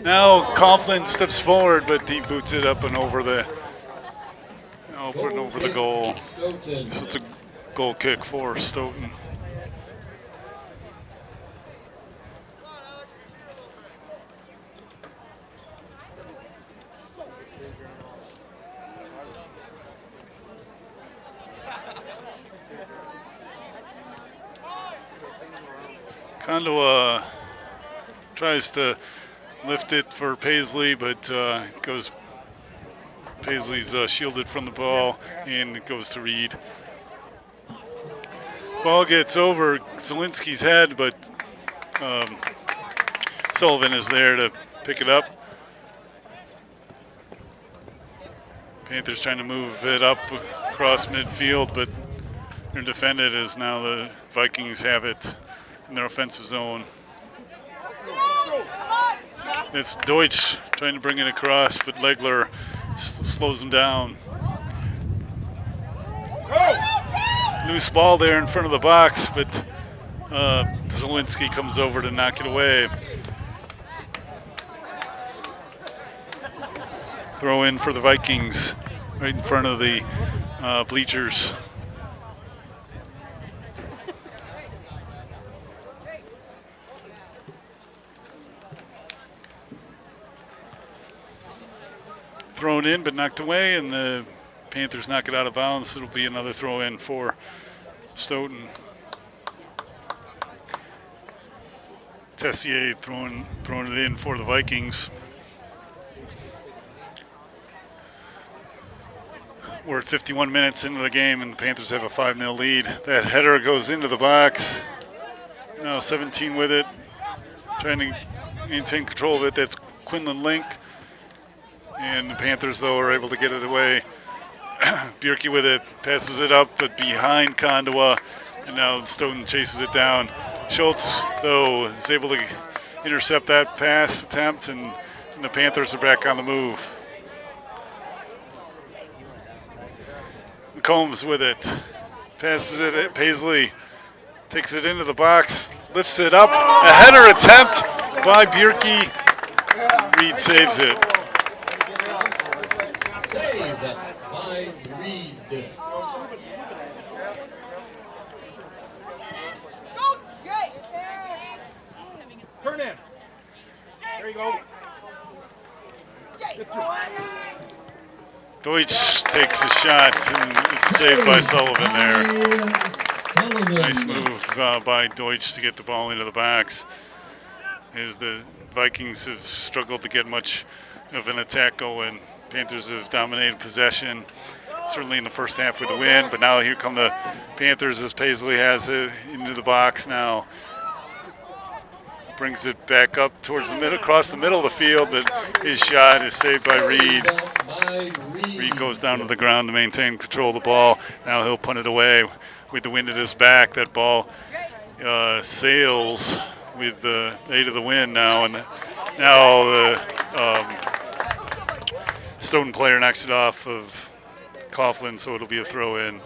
Now Coughlin steps forward, but he boots it up and over the goal. So it's a goal kick for Stoughton. Kondwa tries to lift it for Paisley, but Paisley's shielded from the ball, and it goes to Reed. Ball gets over Zielinski's head, but Sullivan is there to pick it up. Panthers trying to move it up across midfield, but they're defended as now the Vikings have it in their offensive zone. It's Deutsch trying to bring it across, but Legler slows him down. Loose ball there in front of the box, but Zielinski comes over to knock it away. Throw in for the Vikings right in front of the bleachers. Thrown in but knocked away, and the Panthers knock it out of bounds. It'll be another throw in for Stoughton. Tessier throwing it in for the Vikings. We're at 51 minutes into the game, and the Panthers have a 5-0 lead. That header goes into the box. Now 17 with it, trying to maintain control of it. That's Quinlan Link. And the Panthers, though, are able to get it away. Bjerke with it, passes it up, but behind Kondowa. And now Stoughton chases it down. Schultz, though, is able to intercept that pass attempt, and the Panthers are back on the move. Combs with it, passes it at Paisley, takes it into the box, lifts it up. A header attempt by Bjerke. Reed saves it. Saved by Reed. Turn in. There you go. Deutsch takes a shot, and it's saved by Sullivan there. Sullivan. Nice move by Deutsch to get the ball into the box. As the Vikings have struggled to get much of an attack going. Panthers have dominated possession, certainly in the first half with the win, but now here come the Panthers as Paisley has it into the box now. Brings it back up towards the middle, across the middle of the field, but his shot is saved by Reed. Reed goes down to the ground to maintain control of the ball. Now he'll punt it away with the wind at his back. That ball sails with the aid of the wind now, and now the Stoughton player knocks it off of Coughlin, so it'll be a throw in.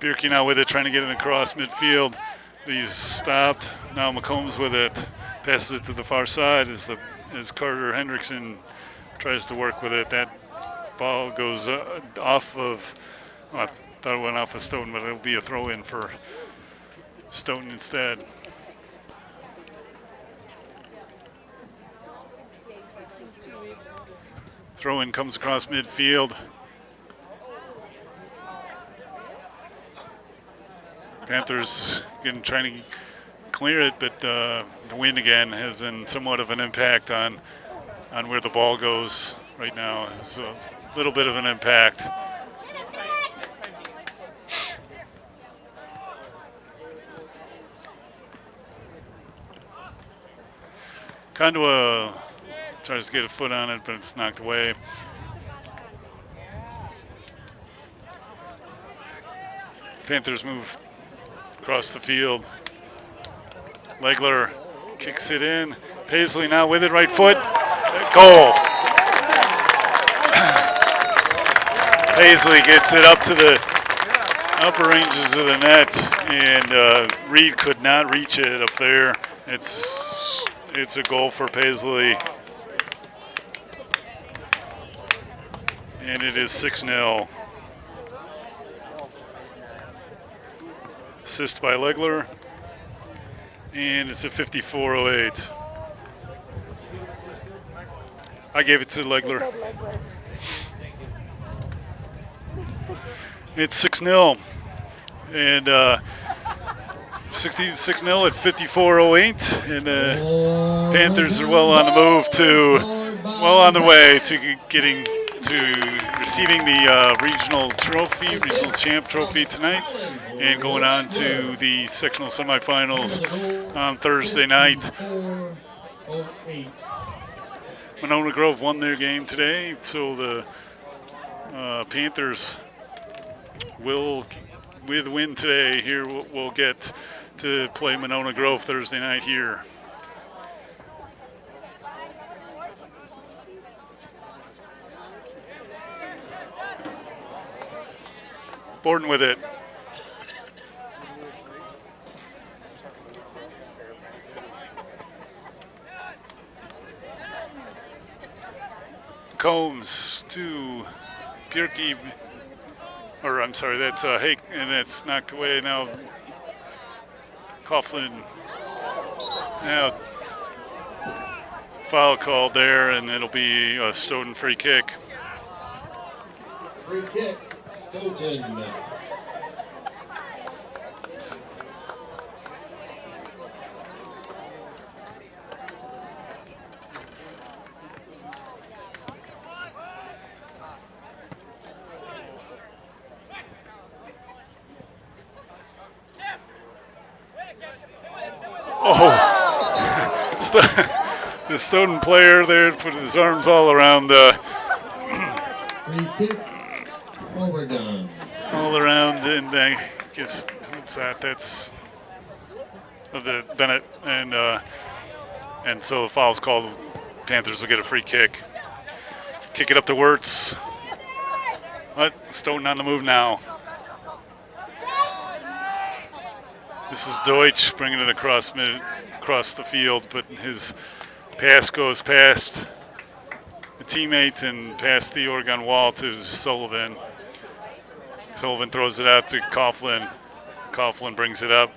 Bjerke now with it, trying to get it across midfield. He's stopped. Now McCombs with it, passes it to the far side as Carter Hendrickson tries to work with it. That ball goes off of, well, I thought it went off of Stoughton, but it'll be a throw in for Stoughton instead. Throw in comes across midfield. Panthers again trying to clear it, but the wind again has been somewhat of an impact on where the ball goes right now. It's a little bit of an impact. Kondowa tries to get a foot on it, but it's knocked away. Panthers move across the field. Legler kicks it in. Paisley now with it, right foot. Goal. Paisley gets it up to the upper ranges of the net, and Reed could not reach it up there. It's a goal for Paisley. And it is 6-0. Assist by Legler. And it's a 54-08. I gave it to Legler. It's 6-0. And 6-0 at 54-08. And the Panthers are well on the way to getting to receiving the regional champ trophy tonight, and going on to the sectional semifinals on Thursday night. Monona Grove won their game today, so the Panthers will, with a win today, here we'll get to play Monona Grove Thursday night here. Borden with it. Combs to Bjerke, or I'm sorry, that's Hake, and that's knocked away now. Coughlin, now foul called there, and it'll be a Stoughton free kick. Free kick, Stoughton. The Stoughton player there put his arms all around Free kick, Oregon. all around, and I guess what's that? That's the Bennett, and so the foul's called. Panthers will get a free kick. Kick it up to Wirtz. What? Stoughton on the move now. This is Deutsch bringing it across the field, but his pass goes past the teammate and past the Oregon wall to Sullivan. Sullivan throws it out to Coughlin. Coughlin brings it up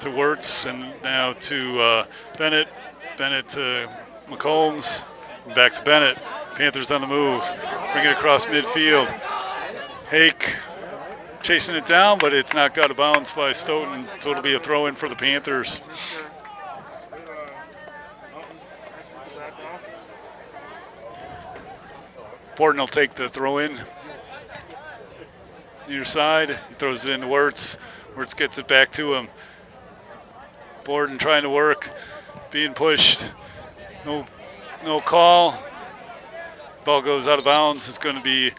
to Wirtz, and now to Bennett. Bennett to McCombs. Back to Bennett. Panthers on the move. Bring it across midfield. Hake chasing it down, but it's knocked out of bounds by Stoughton, so it'll be a throw-in for the Panthers. Borden will take the throw-in. Near side, he throws it into Wirtz. Wirtz gets it back to him. Borden trying to work, being pushed. No call. Ball goes out of bounds. It's going to be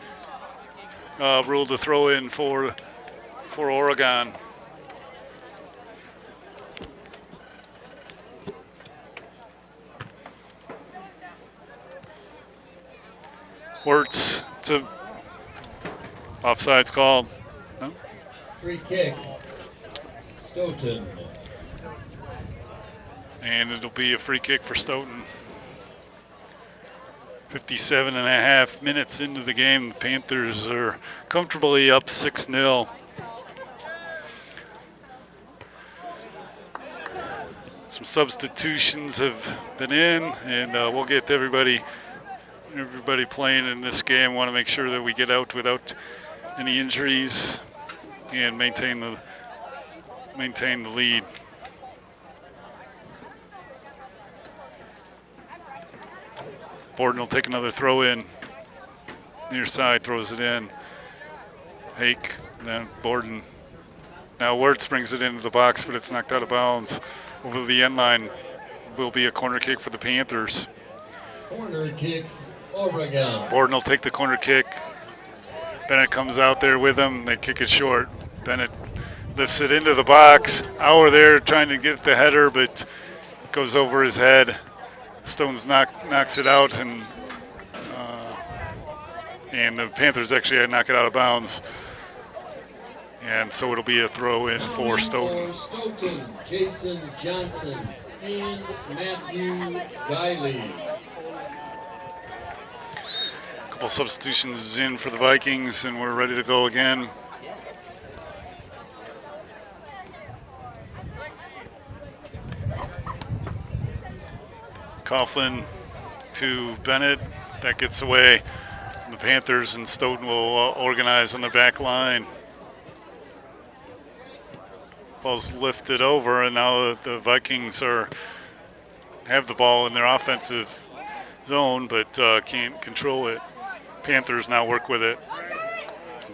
ruled a throw-in for Oregon. Wirtz to offside's called. No? Free kick, Stoughton. And it'll be a free kick for Stoughton. 57 and a half minutes into the game. The Panthers are comfortably up 6-0. Some substitutions have been in, and we'll get everybody playing in this game. Want to make sure that we get out without any injuries and maintain the lead. Borden will take another throw in. Near side, throws it in. Hake, then Borden. Now Wirtz brings it into the box, but it's knocked out of bounds. Over the end line will be a corner kick for the Panthers. Corner kick, Oregon. Borden will take the corner kick. Bennett comes out there with him. They kick it short. Bennett lifts it into the box. Auer there trying to get the header, but it goes over his head. Stones knocks it out, and the Panthers actually knock it out of bounds. And so it'll be a throw in for Stoughton. For Stoughton, Jason Johnson and Matthew Guiley. A couple substitutions in for the Vikings, and we're ready to go again. Coughlin to Bennett. That gets away from the Panthers, and Stoughton will organize on their back line. Ball's lifted over, and now the Vikings have the ball in their offensive zone, but can't control it. Panthers now work with it.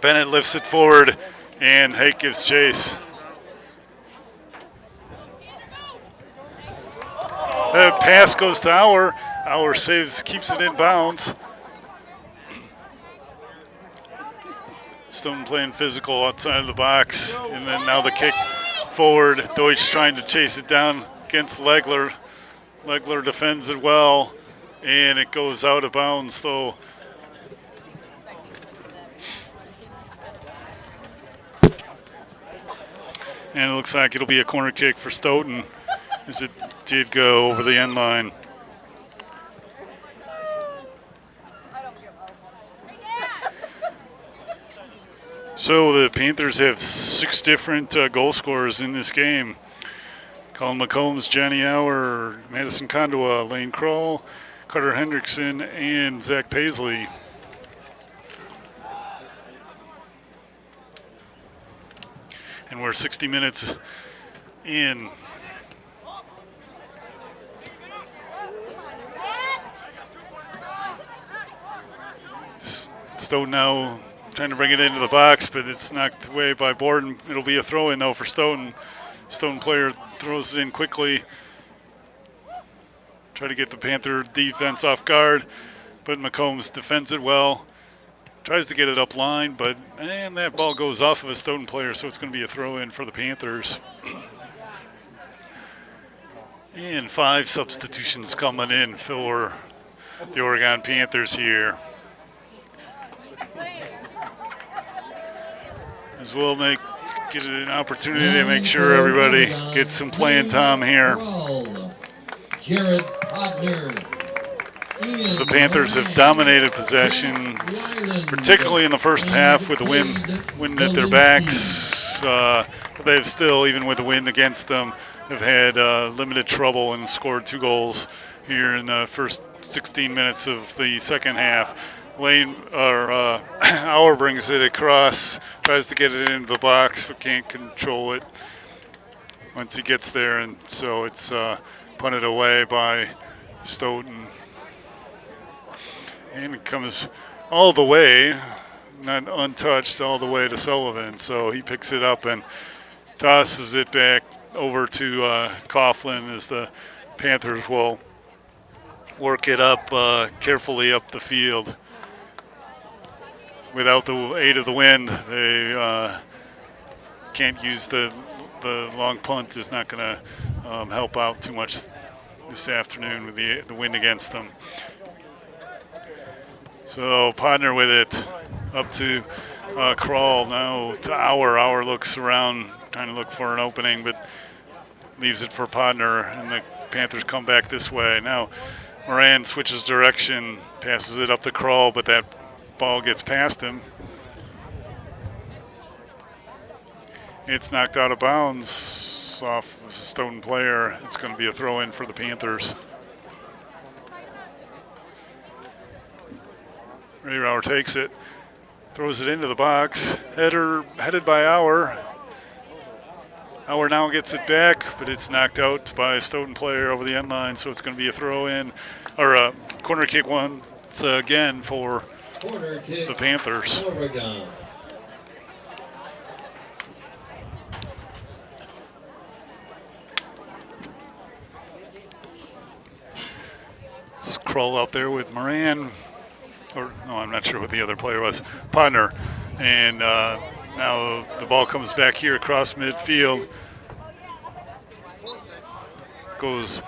Bennett lifts it forward, and Hake gives chase. The pass goes to Auer. Auer saves, keeps it in bounds. Stoughton playing physical outside of the box. And then now the kick forward. Deutsch trying to chase it down against Legler. Legler defends it well, and it goes out of bounds, though. And it looks like it'll be a corner kick for Stoughton, as it did go over the end line. So the Panthers have 6 different goal scorers in this game. Colin McCombs, Johnny Auer, Madison Kondoa, Lane Kroll, Carter Hendrickson, and Zach Paisley. And we're 60 minutes in. Stoughton now trying to bring it into the box, but it's knocked away by Borden. It'll be a throw-in, though, for Stoughton. Stoughton player throws it in quickly. Try to get the Panther defense off guard, but McCombs defends it well. Tries to get it up line, but that ball goes off of a Stoughton player, so it's going to be a throw-in for the Panthers. And 5 substitutions coming in for the Oregon Panthers here. As we'll get an opportunity to make sure everybody gets some playing time here. Jared Podner. As the Panthers have dominated possession, particularly in the first half with the wind at their backs. But they've still, even with the wind against them, have had limited trouble and scored 2 goals here in the first 16 minutes of the second half. Auer brings it across, tries to get it into the box, but can't control it once he gets there, and so it's punted away by Stoughton. And it comes all the way, not untouched, all the way to Sullivan. So he picks it up and tosses it back over to Coughlin, as the Panthers will work it up carefully up the field. Without the aid of the wind, they can't use the long punt. Is not going to help out too much this afternoon with the wind against them. So Podner with it up to Kroll, now to Auer. Auer looks around, trying to look for an opening, but leaves it for Podner, and the Panthers come back this way. Now Moran switches direction, passes it up to Kroll, but that ball gets past him. It's knocked out of bounds off of a Stoughton player. It's going to be a throw-in for the Panthers. Ray Rauer takes it, throws it into the box. Headed by Auer. Auer now gets it back, but it's knocked out by a Stoughton player over the end line, so it's going to be a throw-in, or a corner kick once again for the Panthers. Oregon. It's Kroll out there with Moran, or no, I'm not sure what the other player was, Podner. And now the ball comes back here across midfield. Goes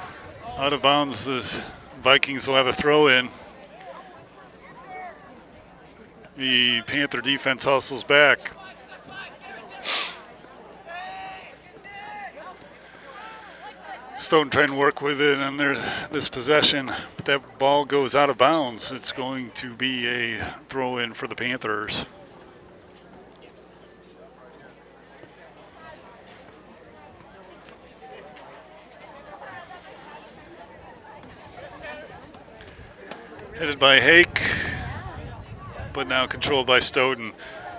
out of bounds. The Vikings will have a throw-in. The Panther defense hustles back. Stoughton trying to work with it on this possession, but that ball goes out of bounds. It's going to be a throw-in for the Panthers. Headed by Hake, but now controlled by Stoughton.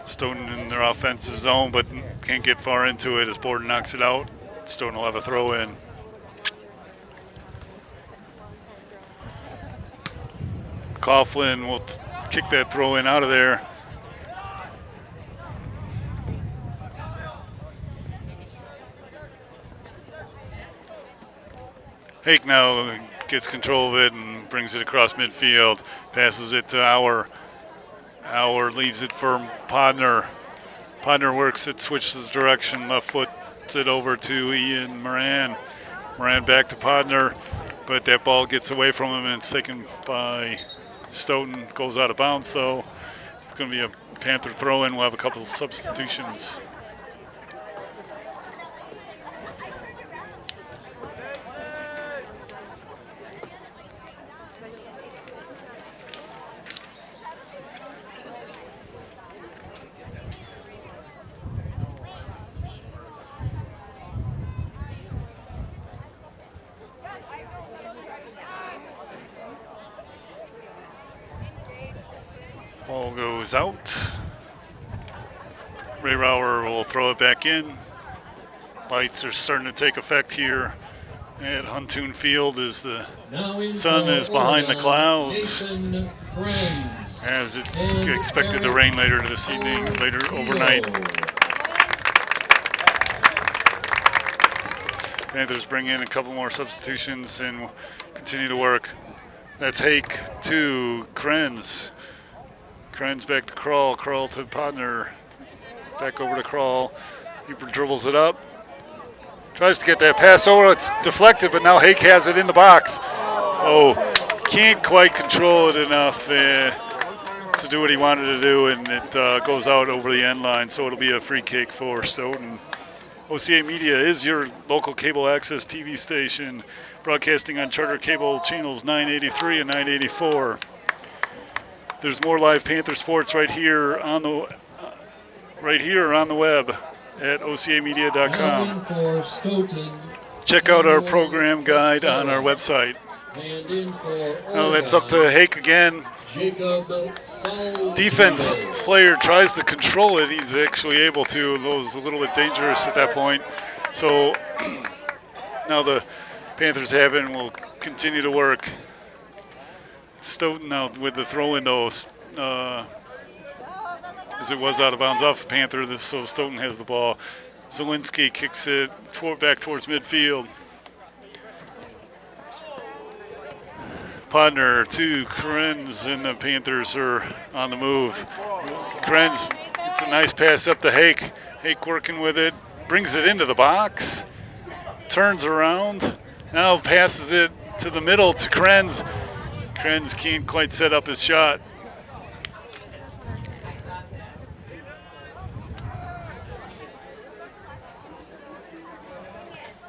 Stoughton in their offensive zone, but can't get far into it as Borden knocks it out. Stoughton will have a throw-in. Coughlin will kick that throw-in out of there. Hake now gets control of it and brings it across midfield, passes it to Auer. Auer leaves it for Podner. Podner works it, switches direction, left foot it over to Ian Moran. Moran back to Podner, but that ball gets away from him and it's taken by Stoughton. Goes out of bounds though. It's going to be a Panther throw-in. We'll have a couple of substitutions. Ball goes out. Ray Rauer will throw it back in. Lights are starting to take effect here at Huntoon Field as the sun is behind the clouds, as it's expected to rain later this evening, later overnight. Panthers bring in a couple more substitutions and continue to work. That's Hake to Krenz. Krenz back to Krull. Krull to Podner. Back over to Krull. He dribbles it up. Tries to get that pass over. It's deflected, but now Hake has it in the box. Oh, can't quite control it enough to do what he wanted to do, and it goes out over the end line, so it'll be a free kick for Stoughton. OCAmedia is your local cable access TV station, broadcasting on Charter Cable channels 983 and 984. There's more live Panther sports right here on the web at OCAmedia.com. Check out our program guide on our website. Now that's up to Hake again. Defense player tries to control it. He's actually able to. It was a little bit dangerous at that point. So now the Panthers have it and will continue to work. Stoughton now with the throw-in though, as it was out of bounds off the Panther, so Stoughton has the ball. Zawinski kicks it back towards midfield. Podner to Krenz, and the Panthers are on the move. Krenz, it's a nice pass up to Hake. Hake working with it, brings it into the box, turns around, now passes it to the middle to Krenz. Krenz can't quite set up his shot.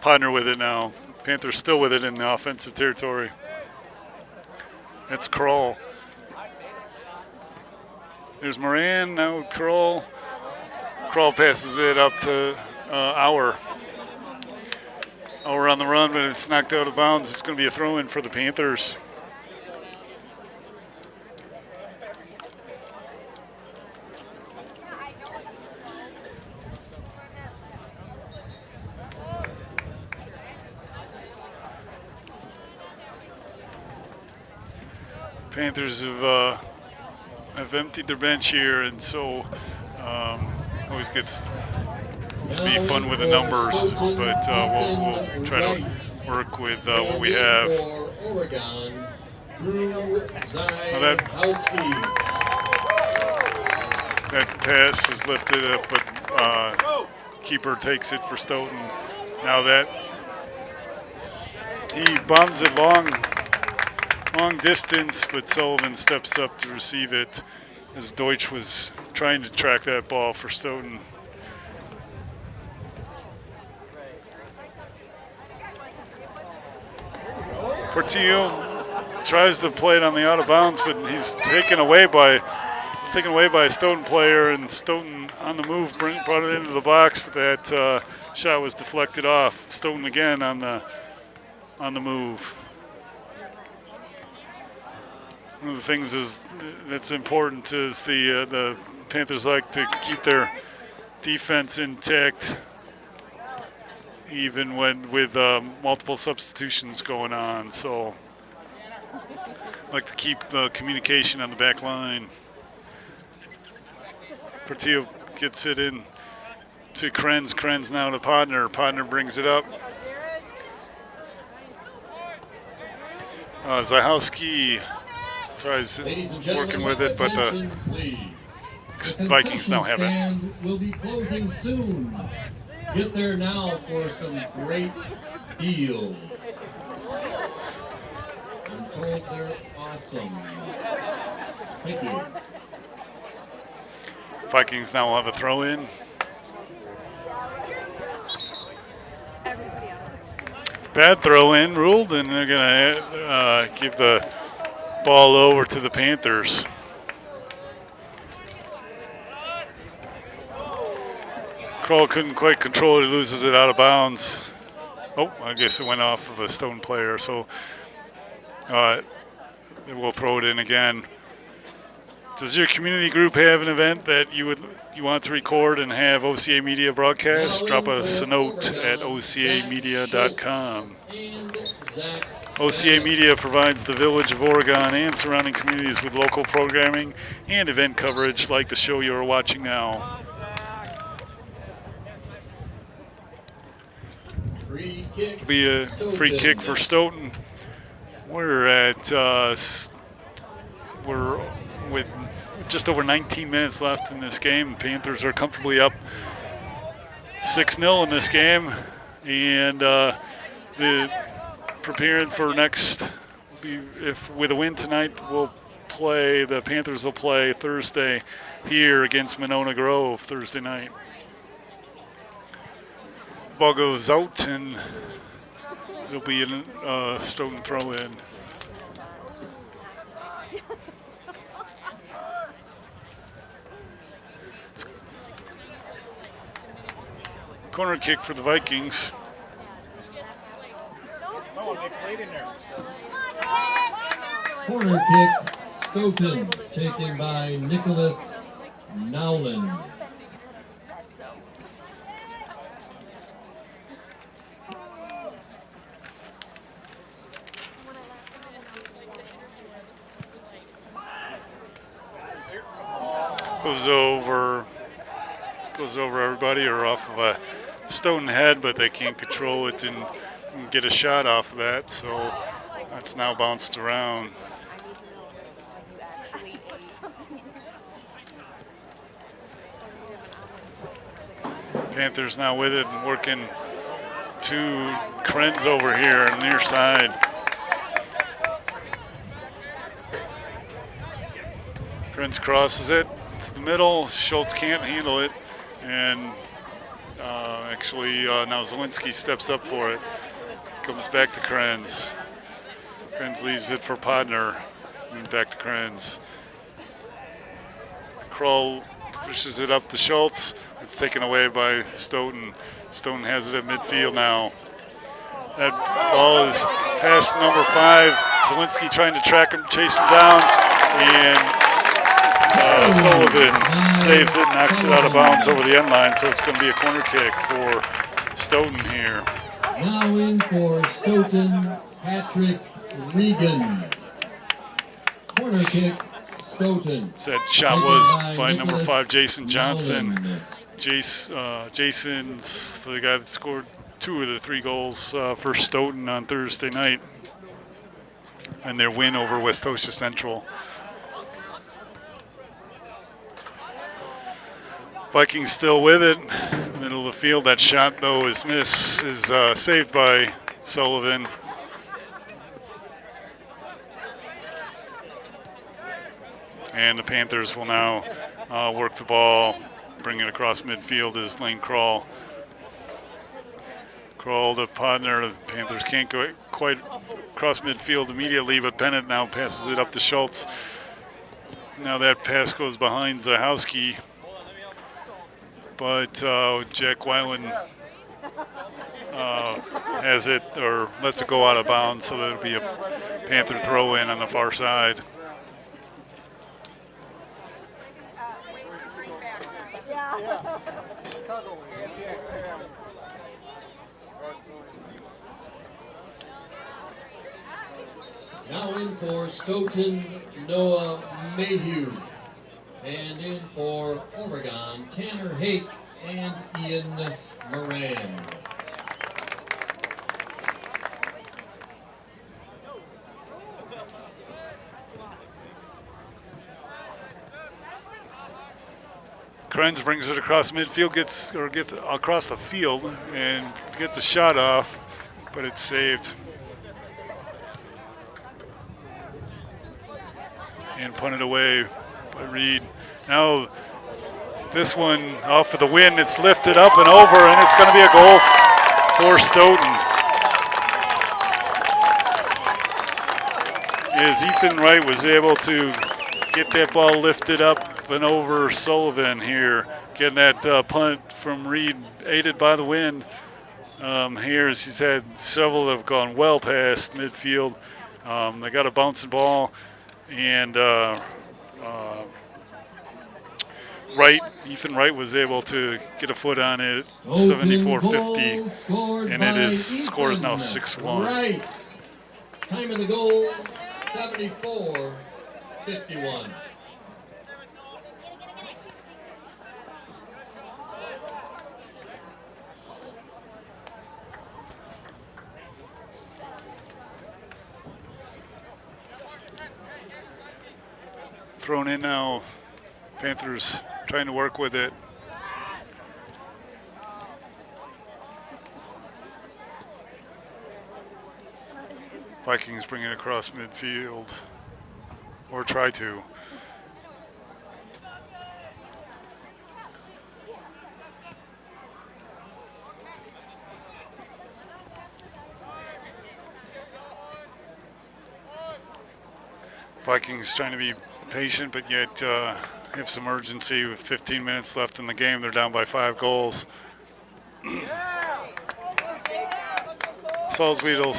Podner with it now. Panthers still with it in the offensive territory. That's Krull. There's Moran, now Krull. Krull passes it up to Auer. Auer on the run, but it's knocked out of bounds. It's going to be a throw-in for the Panthers. Panthers have emptied their bench here, and so always gets to be fun with the numbers, but we'll try to work with what we have. Now that pass is lifted up, but keeper takes it for Stoughton. Now that he bombs it long distance, but Sullivan steps up to receive it as Deutsch was trying to track that ball for Stoughton. Portillo tries to play it on the out of bounds, but he's taken away by a Stoughton player, and Stoughton on the move brought it into the box, but that shot was deflected off. Stoughton again on the move. One of the things that's important is the Panthers like to keep their defense intact, even with multiple substitutions going on. So, like to keep communication on the back line. Portillo gets it in to Krenz. Krenz now to Podner. Podner brings it up. Zahowski tries working with it, but the Vikings now have it. Stand will be closing soon. Get there now for some great deals. I'm told they're awesome. Thank you. Vikings now will have a throw in. Bad throw in ruled, and they're going to give the ball over to the Panthers. Kroll couldn't quite control it. He loses it out of bounds. Oh, I guess it went off of a Stoughton player, so we'll throw it in again. Does your community group have an event that you want to record and have OCA Media broadcast? Drop us a note at OCAmedia.com. OCA Media provides the Village of Oregon and surrounding communities with local programming and event coverage like the show you are watching now. It'll be a free kick for Stoughton. We're with just over 19 minutes left in this game. Panthers are comfortably up 6-0 in this game, and preparing for next. If with a win tonight, the Panthers will play Thursday here against Monona Grove Thursday night. Ball goes out, and it'll be a Stoughton throw-in. Corner kick for the Vikings. Corner kick, Stoughton, taken by Nicholas Nowlin. Goes over everybody or off of a Stoughton head, but they can't control it and get a shot off of that, so that's now bounced around. Panthers now with it and working to Krenz over here on the near side. Krenz crosses it to the middle. Schultz can't handle it, and now Zielinski steps up for it. Comes back to Krenz. Krenz leaves it for Podner, and back to Krenz. Kroll pushes it up to Schultz. It's taken away by Stoughton. Stoughton has it at midfield now. That ball is past number 5. Zielinski trying to track him, chase him down, and Sullivan saves it, knocks it out of bounds over the end line, so it's going to be a corner kick for Stoughton here. Now in for Stoughton, Patrick Regan. Corner kick, Stoughton. So that shot was by number 5, Jason Johnson. Jason's the guy that scored 2 of the 3 goals for Stoughton on Thursday night and their win over West Osha Central. Vikings still with it, middle of the field. That shot, though, is saved by Sullivan. And the Panthers will now work the ball, bring it across midfield as Lane Kroll. Kroll to Podner. The Panthers can't go quite across midfield immediately, but Bennett now passes it up to Schultz. Now that pass goes behind Zahowski. But Jack Weiland has it, or lets it go out of bounds, so that'll be a Panther throw-in on the far side. Now in for Stoughton, Noah Mayhew. And in for Oregon, Tanner Hake and Ian Moran. Krenz brings it across midfield, gets across the field and gets a shot off, but it's saved. And punted away by Reed. Now this one off for the win. It's lifted up and over, and it's going to be a goal for Stoughton. As Ethan Wright was able to get that ball lifted up and over Sullivan here, getting that punt from Reed, aided by the wind. Here, as he's had several that have gone well past midfield. They got a bouncing ball, and Ethan Wright was able to get a foot on it, 74-50, and it is score is now 6-1. Right. Time of the goal, 74-51. Thrown in now. Panthers trying to work with it. Vikings bring it across midfield, or try to. Vikings trying to be patient, but yet have some urgency with 15 minutes left in the game. They're down by 5 goals. Salzwedel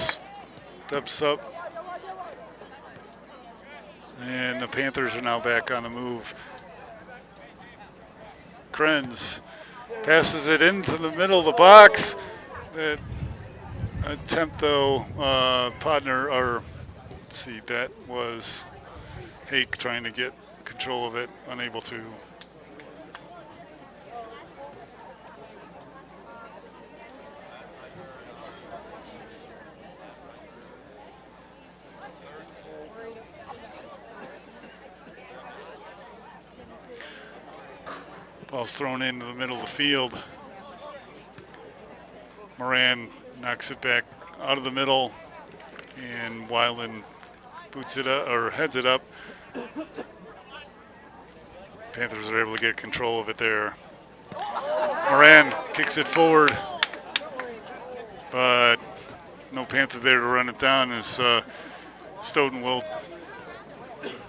steps up. And the Panthers are now back on the move. Krenz passes it into the middle of the box. That attempt, though, Podner, or let's see, that was Hake trying to get control of it, unable to. Ball's thrown into the middle of the field. Moran knocks it back out of the middle, and Weiland boots it up, or heads it up. Panthers are able to get control of it there. Moran kicks it forward, but no Panther there to run it down, as Stoughton will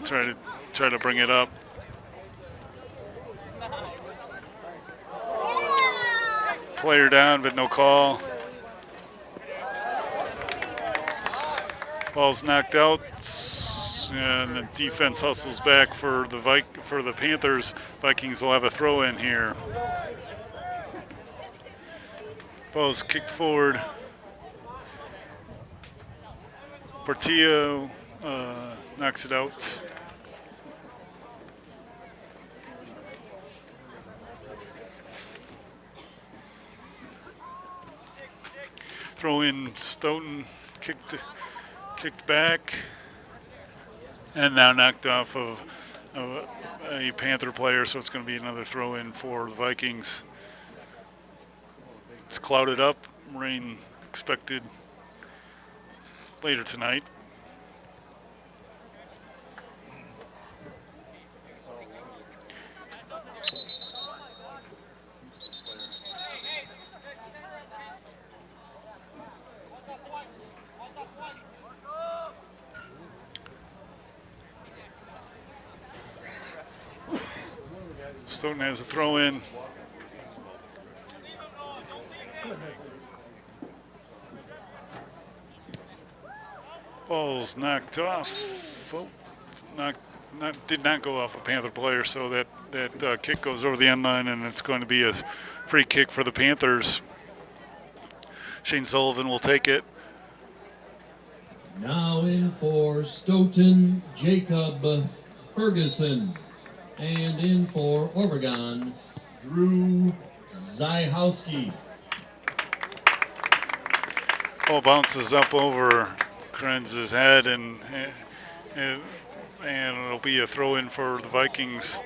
try to bring it up. Player down, but no call. Ball's knocked out, and the defense hustles back for the Panthers. Vikings will have a throw in here. Ball's kicked forward. Portillo knocks it out. Throw in Stoughton, kicked back, and now knocked off of a Panther player, so it's going to be another throw in for the Vikings. It's clouded up, rain expected later tonight. Stoughton has a throw in. Ball's knocked off. Oh, did not go off a Panther player, so that kick goes over the end line, and it's going to be a free kick for the Panthers. Shane Sullivan will take it. Now in for Stoughton, Jacob Ferguson. And in for Oregon, Drew Zyhowski. Ball bounces up over Krenz's head, and it'll be a throw in for the Vikings.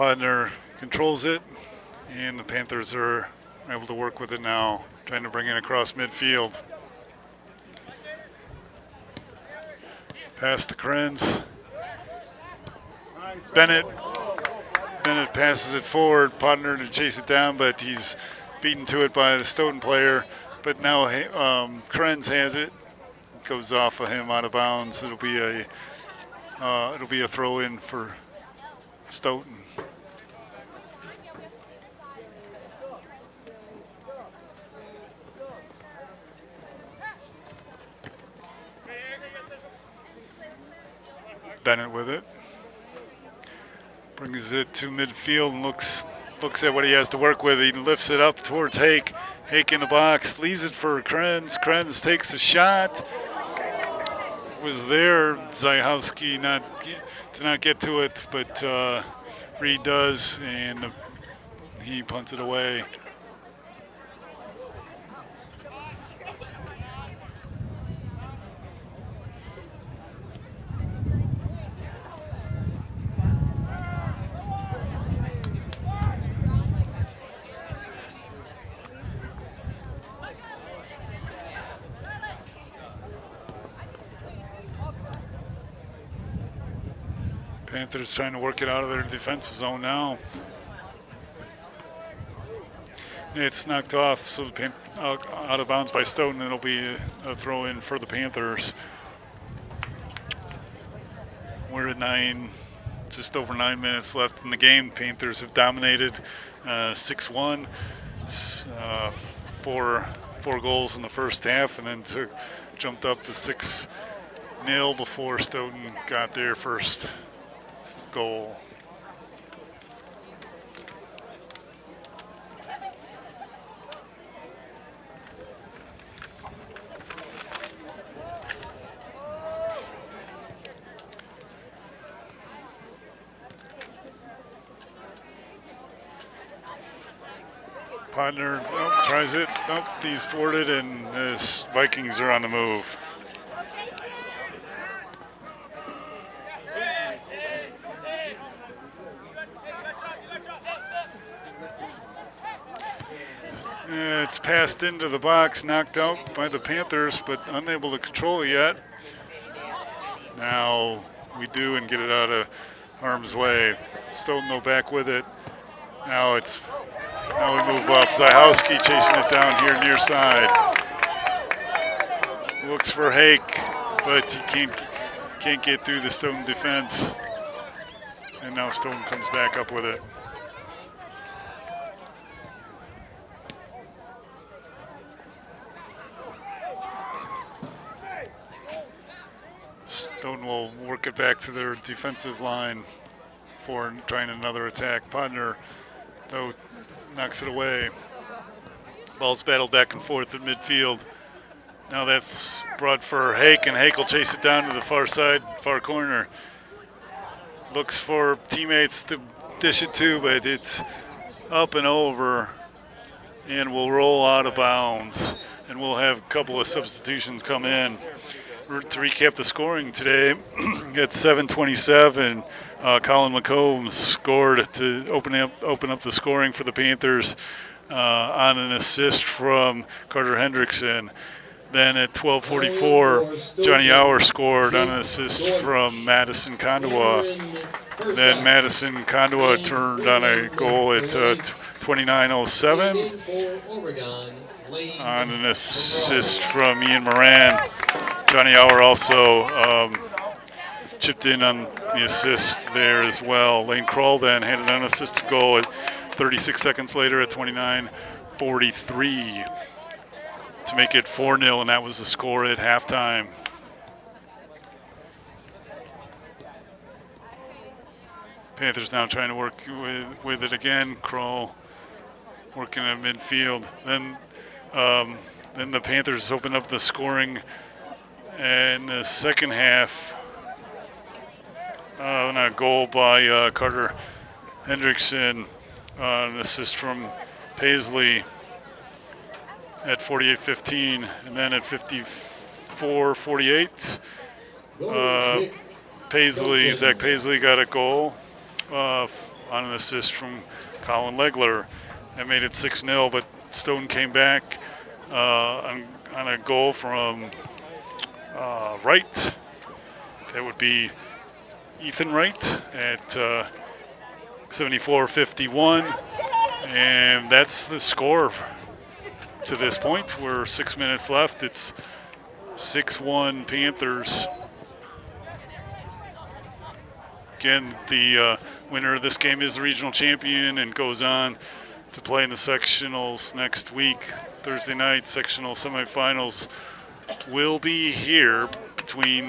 Podner controls it, and the Panthers are able to work with it now, trying to bring it across midfield. Pass to Krenz. Bennett passes it forward. Podner to chase it down, but he's beaten to it by the Stoughton player. But now Krenz has it. Goes off of him out of bounds. It'll be a throw in for Stoughton. Bennett with it. Brings it to midfield and looks at what he has to work with. He lifts it up towards Hake. Hake in the box, leaves it for Krenz. Krenz takes a shot. Was there. Zyhowski did not get to it, but Reed does, and he punts it away. Panthers trying to work it out of their defensive zone now. It's knocked off, so the out of bounds by Stoughton. It'll be a throw in for the Panthers. We're at just over 9 minutes left in the game. Panthers have dominated 6-1, four goals in the first half, and then jumped up to 6-0 before Stoughton got their first goal. Podner tries it. He's thwarted, and the Vikings are on the move. It's passed into the box, knocked out by the Panthers, but unable to control it yet. Now we do and get it out of harm's way. Stoughton though back with it. Now we move up. Zyhowski chasing it down here near side. Looks for Hake, but he can't get through the Stoughton defense. And now Stoughton comes back up with it. Stoughton will work it back to their defensive line for trying another attack. Podner, though, knocks it away. Ball's battled back and forth at midfield. Now that's brought for Hake, and Hake will chase it down to the far side, far corner. Looks for teammates to dish it to, but it's up and over, and will roll out of bounds. And we'll have a couple of substitutions come in. To recap the scoring today, at 7:27, Colin McCombs scored to open up the scoring for the Panthers on an assist from Carter Hendrickson. Then at 12:44, Johnny Auer scored on an assist from Madison Kandwa. Then Madison Kandwa turned on a goal at 29:07 on an assist from Ian Moran. Johnny Auer also chipped in on the assist there as well. Lane Kroll then had an unassisted goal at 36 seconds later at 29:43 to make it 4-0, and that was the score at halftime. Panthers now trying to work with it again. Kroll working at midfield. Then the Panthers opened up the scoring in the second half on a goal by Carter Hendrickson, an assist from Paisley at 48:15, and then at 54:48, Zach Paisley got a goal on an assist from Colin Legler. That made it 6-0, but Stoughton came back on a goal from Wright. That would be Ethan Wright at 74-51. And that's the score to this point. We're 6 minutes left. It's 6-1 Panthers. Again, the winner of this game is the regional champion and goes on to play in the sectionals next week. Thursday night, sectional semifinals will be here between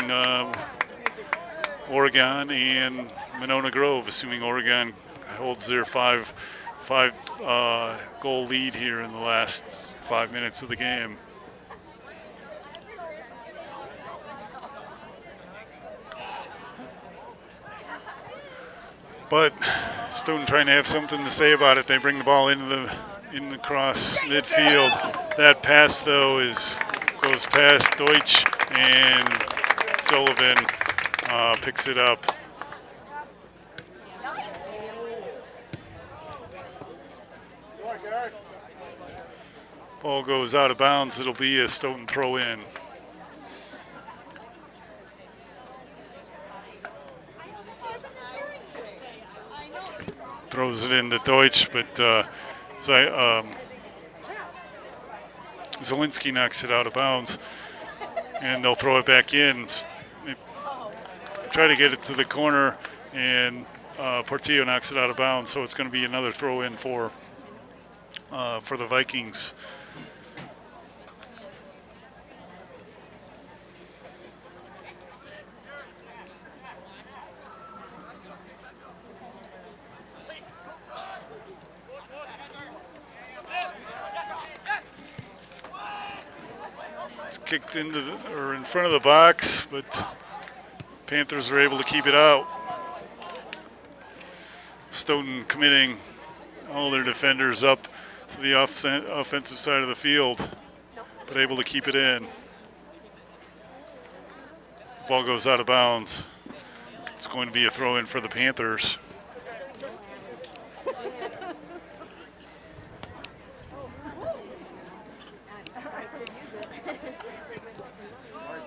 Oregon and Monona Grove, assuming Oregon holds their five goal lead here in the last 5 minutes of the game. But Stoughton trying to have something to say about it. They bring the ball in the cross midfield. That pass though goes past Deutsch, and Sullivan picks it up. Ball goes out of bounds. It'll be a Stoughton throw in. Throws it into Deutsch, but Zielinski knocks it out of bounds, and they'll throw it back in. They try to get it to the corner, and Portillo knocks it out of bounds, so it's going to be another throw in for the Vikings. It's kicked in front of the box, but Panthers are able to keep it out. Stoughton committing all their defenders up to the offensive side of the field, but able to keep it in. Ball goes out of bounds. It's going to be a throw in for the Panthers.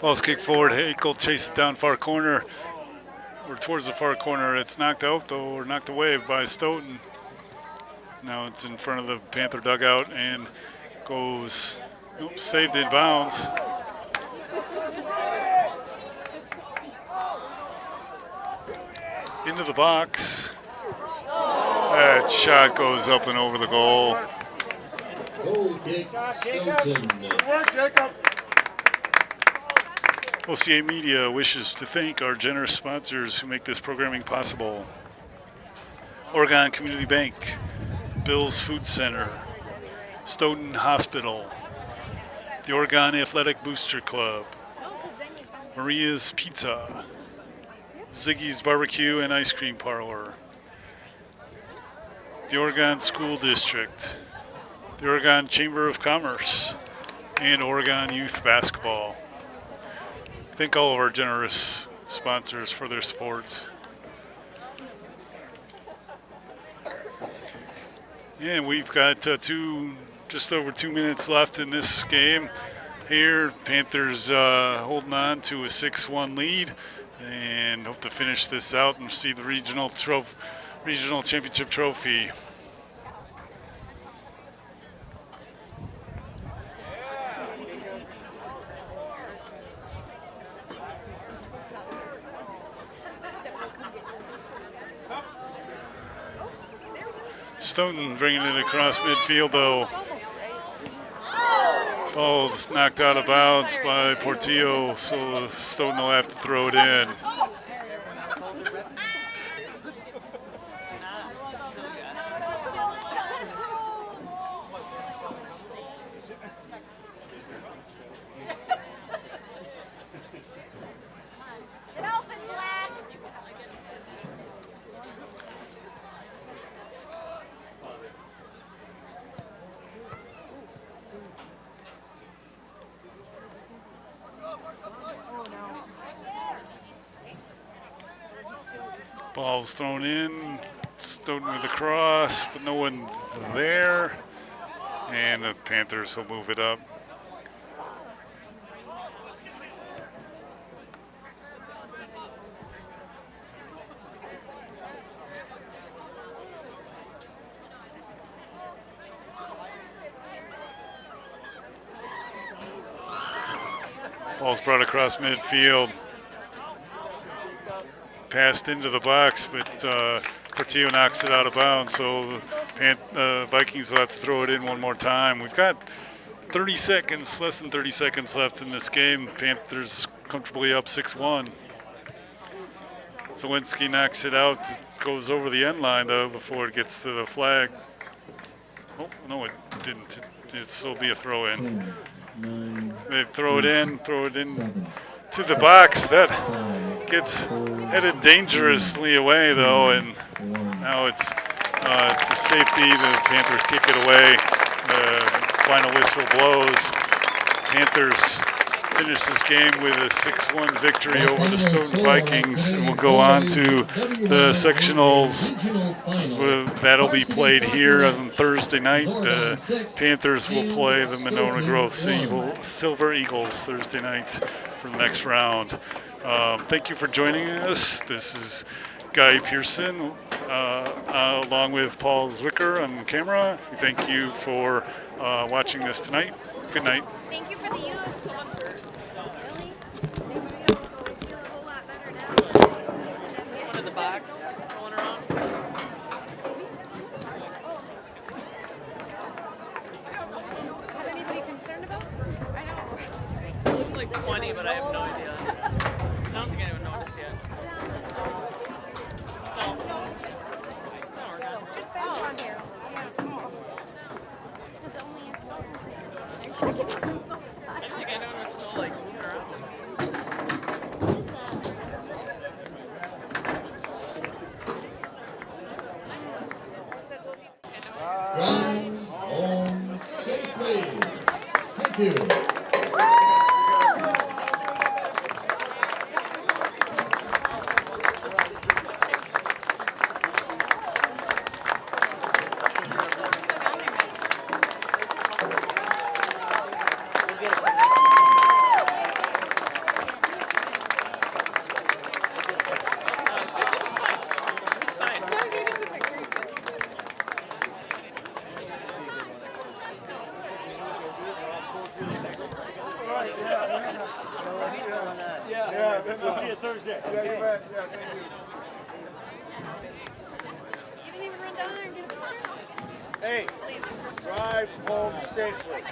Ball's kicked forward. Hakel chases down far corner, or towards the far corner. It's knocked out though, or knocked away by Stoughton. Now it's in front of the Panther dugout and goes saved in bounds. Into the box. That shot goes up and over the goal. Goal kick, Stoughton. Good work, Jacob. OCAmedia wishes to thank our generous sponsors who make this programming possible. Oregon Community Bank, Bill's Food Center, Stoughton Hospital, the Oregon Athletic Booster Club, Maria's Pizza, Ziggy's Barbecue and Ice Cream Parlor, the Oregon School District, the Oregon Chamber of Commerce, and Oregon Youth Basketball. Thank all of our generous sponsors for their support. And we've got just over 2 minutes left in this game. Here, Panthers holding on to a 6-1 lead, and hope to finish this out and receive the regional championship trophy. Stoughton bringing it across midfield, though. Ball's knocked out of bounds by Portillo, so Stoughton will have to throw it in. Ball's thrown in. Stoughton with the cross, but no one there. And the Panthers will move it up. Ball's brought across midfield. Passed into the box, but Portillo knocks it out of bounds, so the Vikings will have to throw it in one more time. We've got 30 seconds, less than 30 seconds left in this game. Panthers comfortably up 6-1. Zawinski knocks it out, goes over the end line, though, before it gets to the flag. Oh, no, it didn't. It'd still be a throw-in. They throw it in to the box. That gets headed dangerously away, though, and now it's a safety. The Panthers kick it away. The final whistle blows. Panthers finish this game with a 6-1 victory over the Stoughton Vikings, and we'll go on to the sectionals. That'll be played here on Thursday night. The Panthers will play the Monona Grove Silver Eagles Thursday night for the next round. Thank you for joining us. This is Guy Pearson along with Paul Zwicker on camera. Thank you for watching this tonight. Good night. Thank you for the use. Really? I feel a whole lot better now. Is one in the box going around? Is anybody concerned about? I know. It looks like 20, but I have no idea. I don't think anyone noticed yet. No. No, we're not. There's bench on here. Yeah. It's only a stone. I didn't think anyone was still like moving around. Drive home safely. Thank you. It's fine. Yeah, we'll see you Thursday. Yeah, you bet. Yeah, thank you. You didn't even run down there and get a picture? Hey, drive home safely.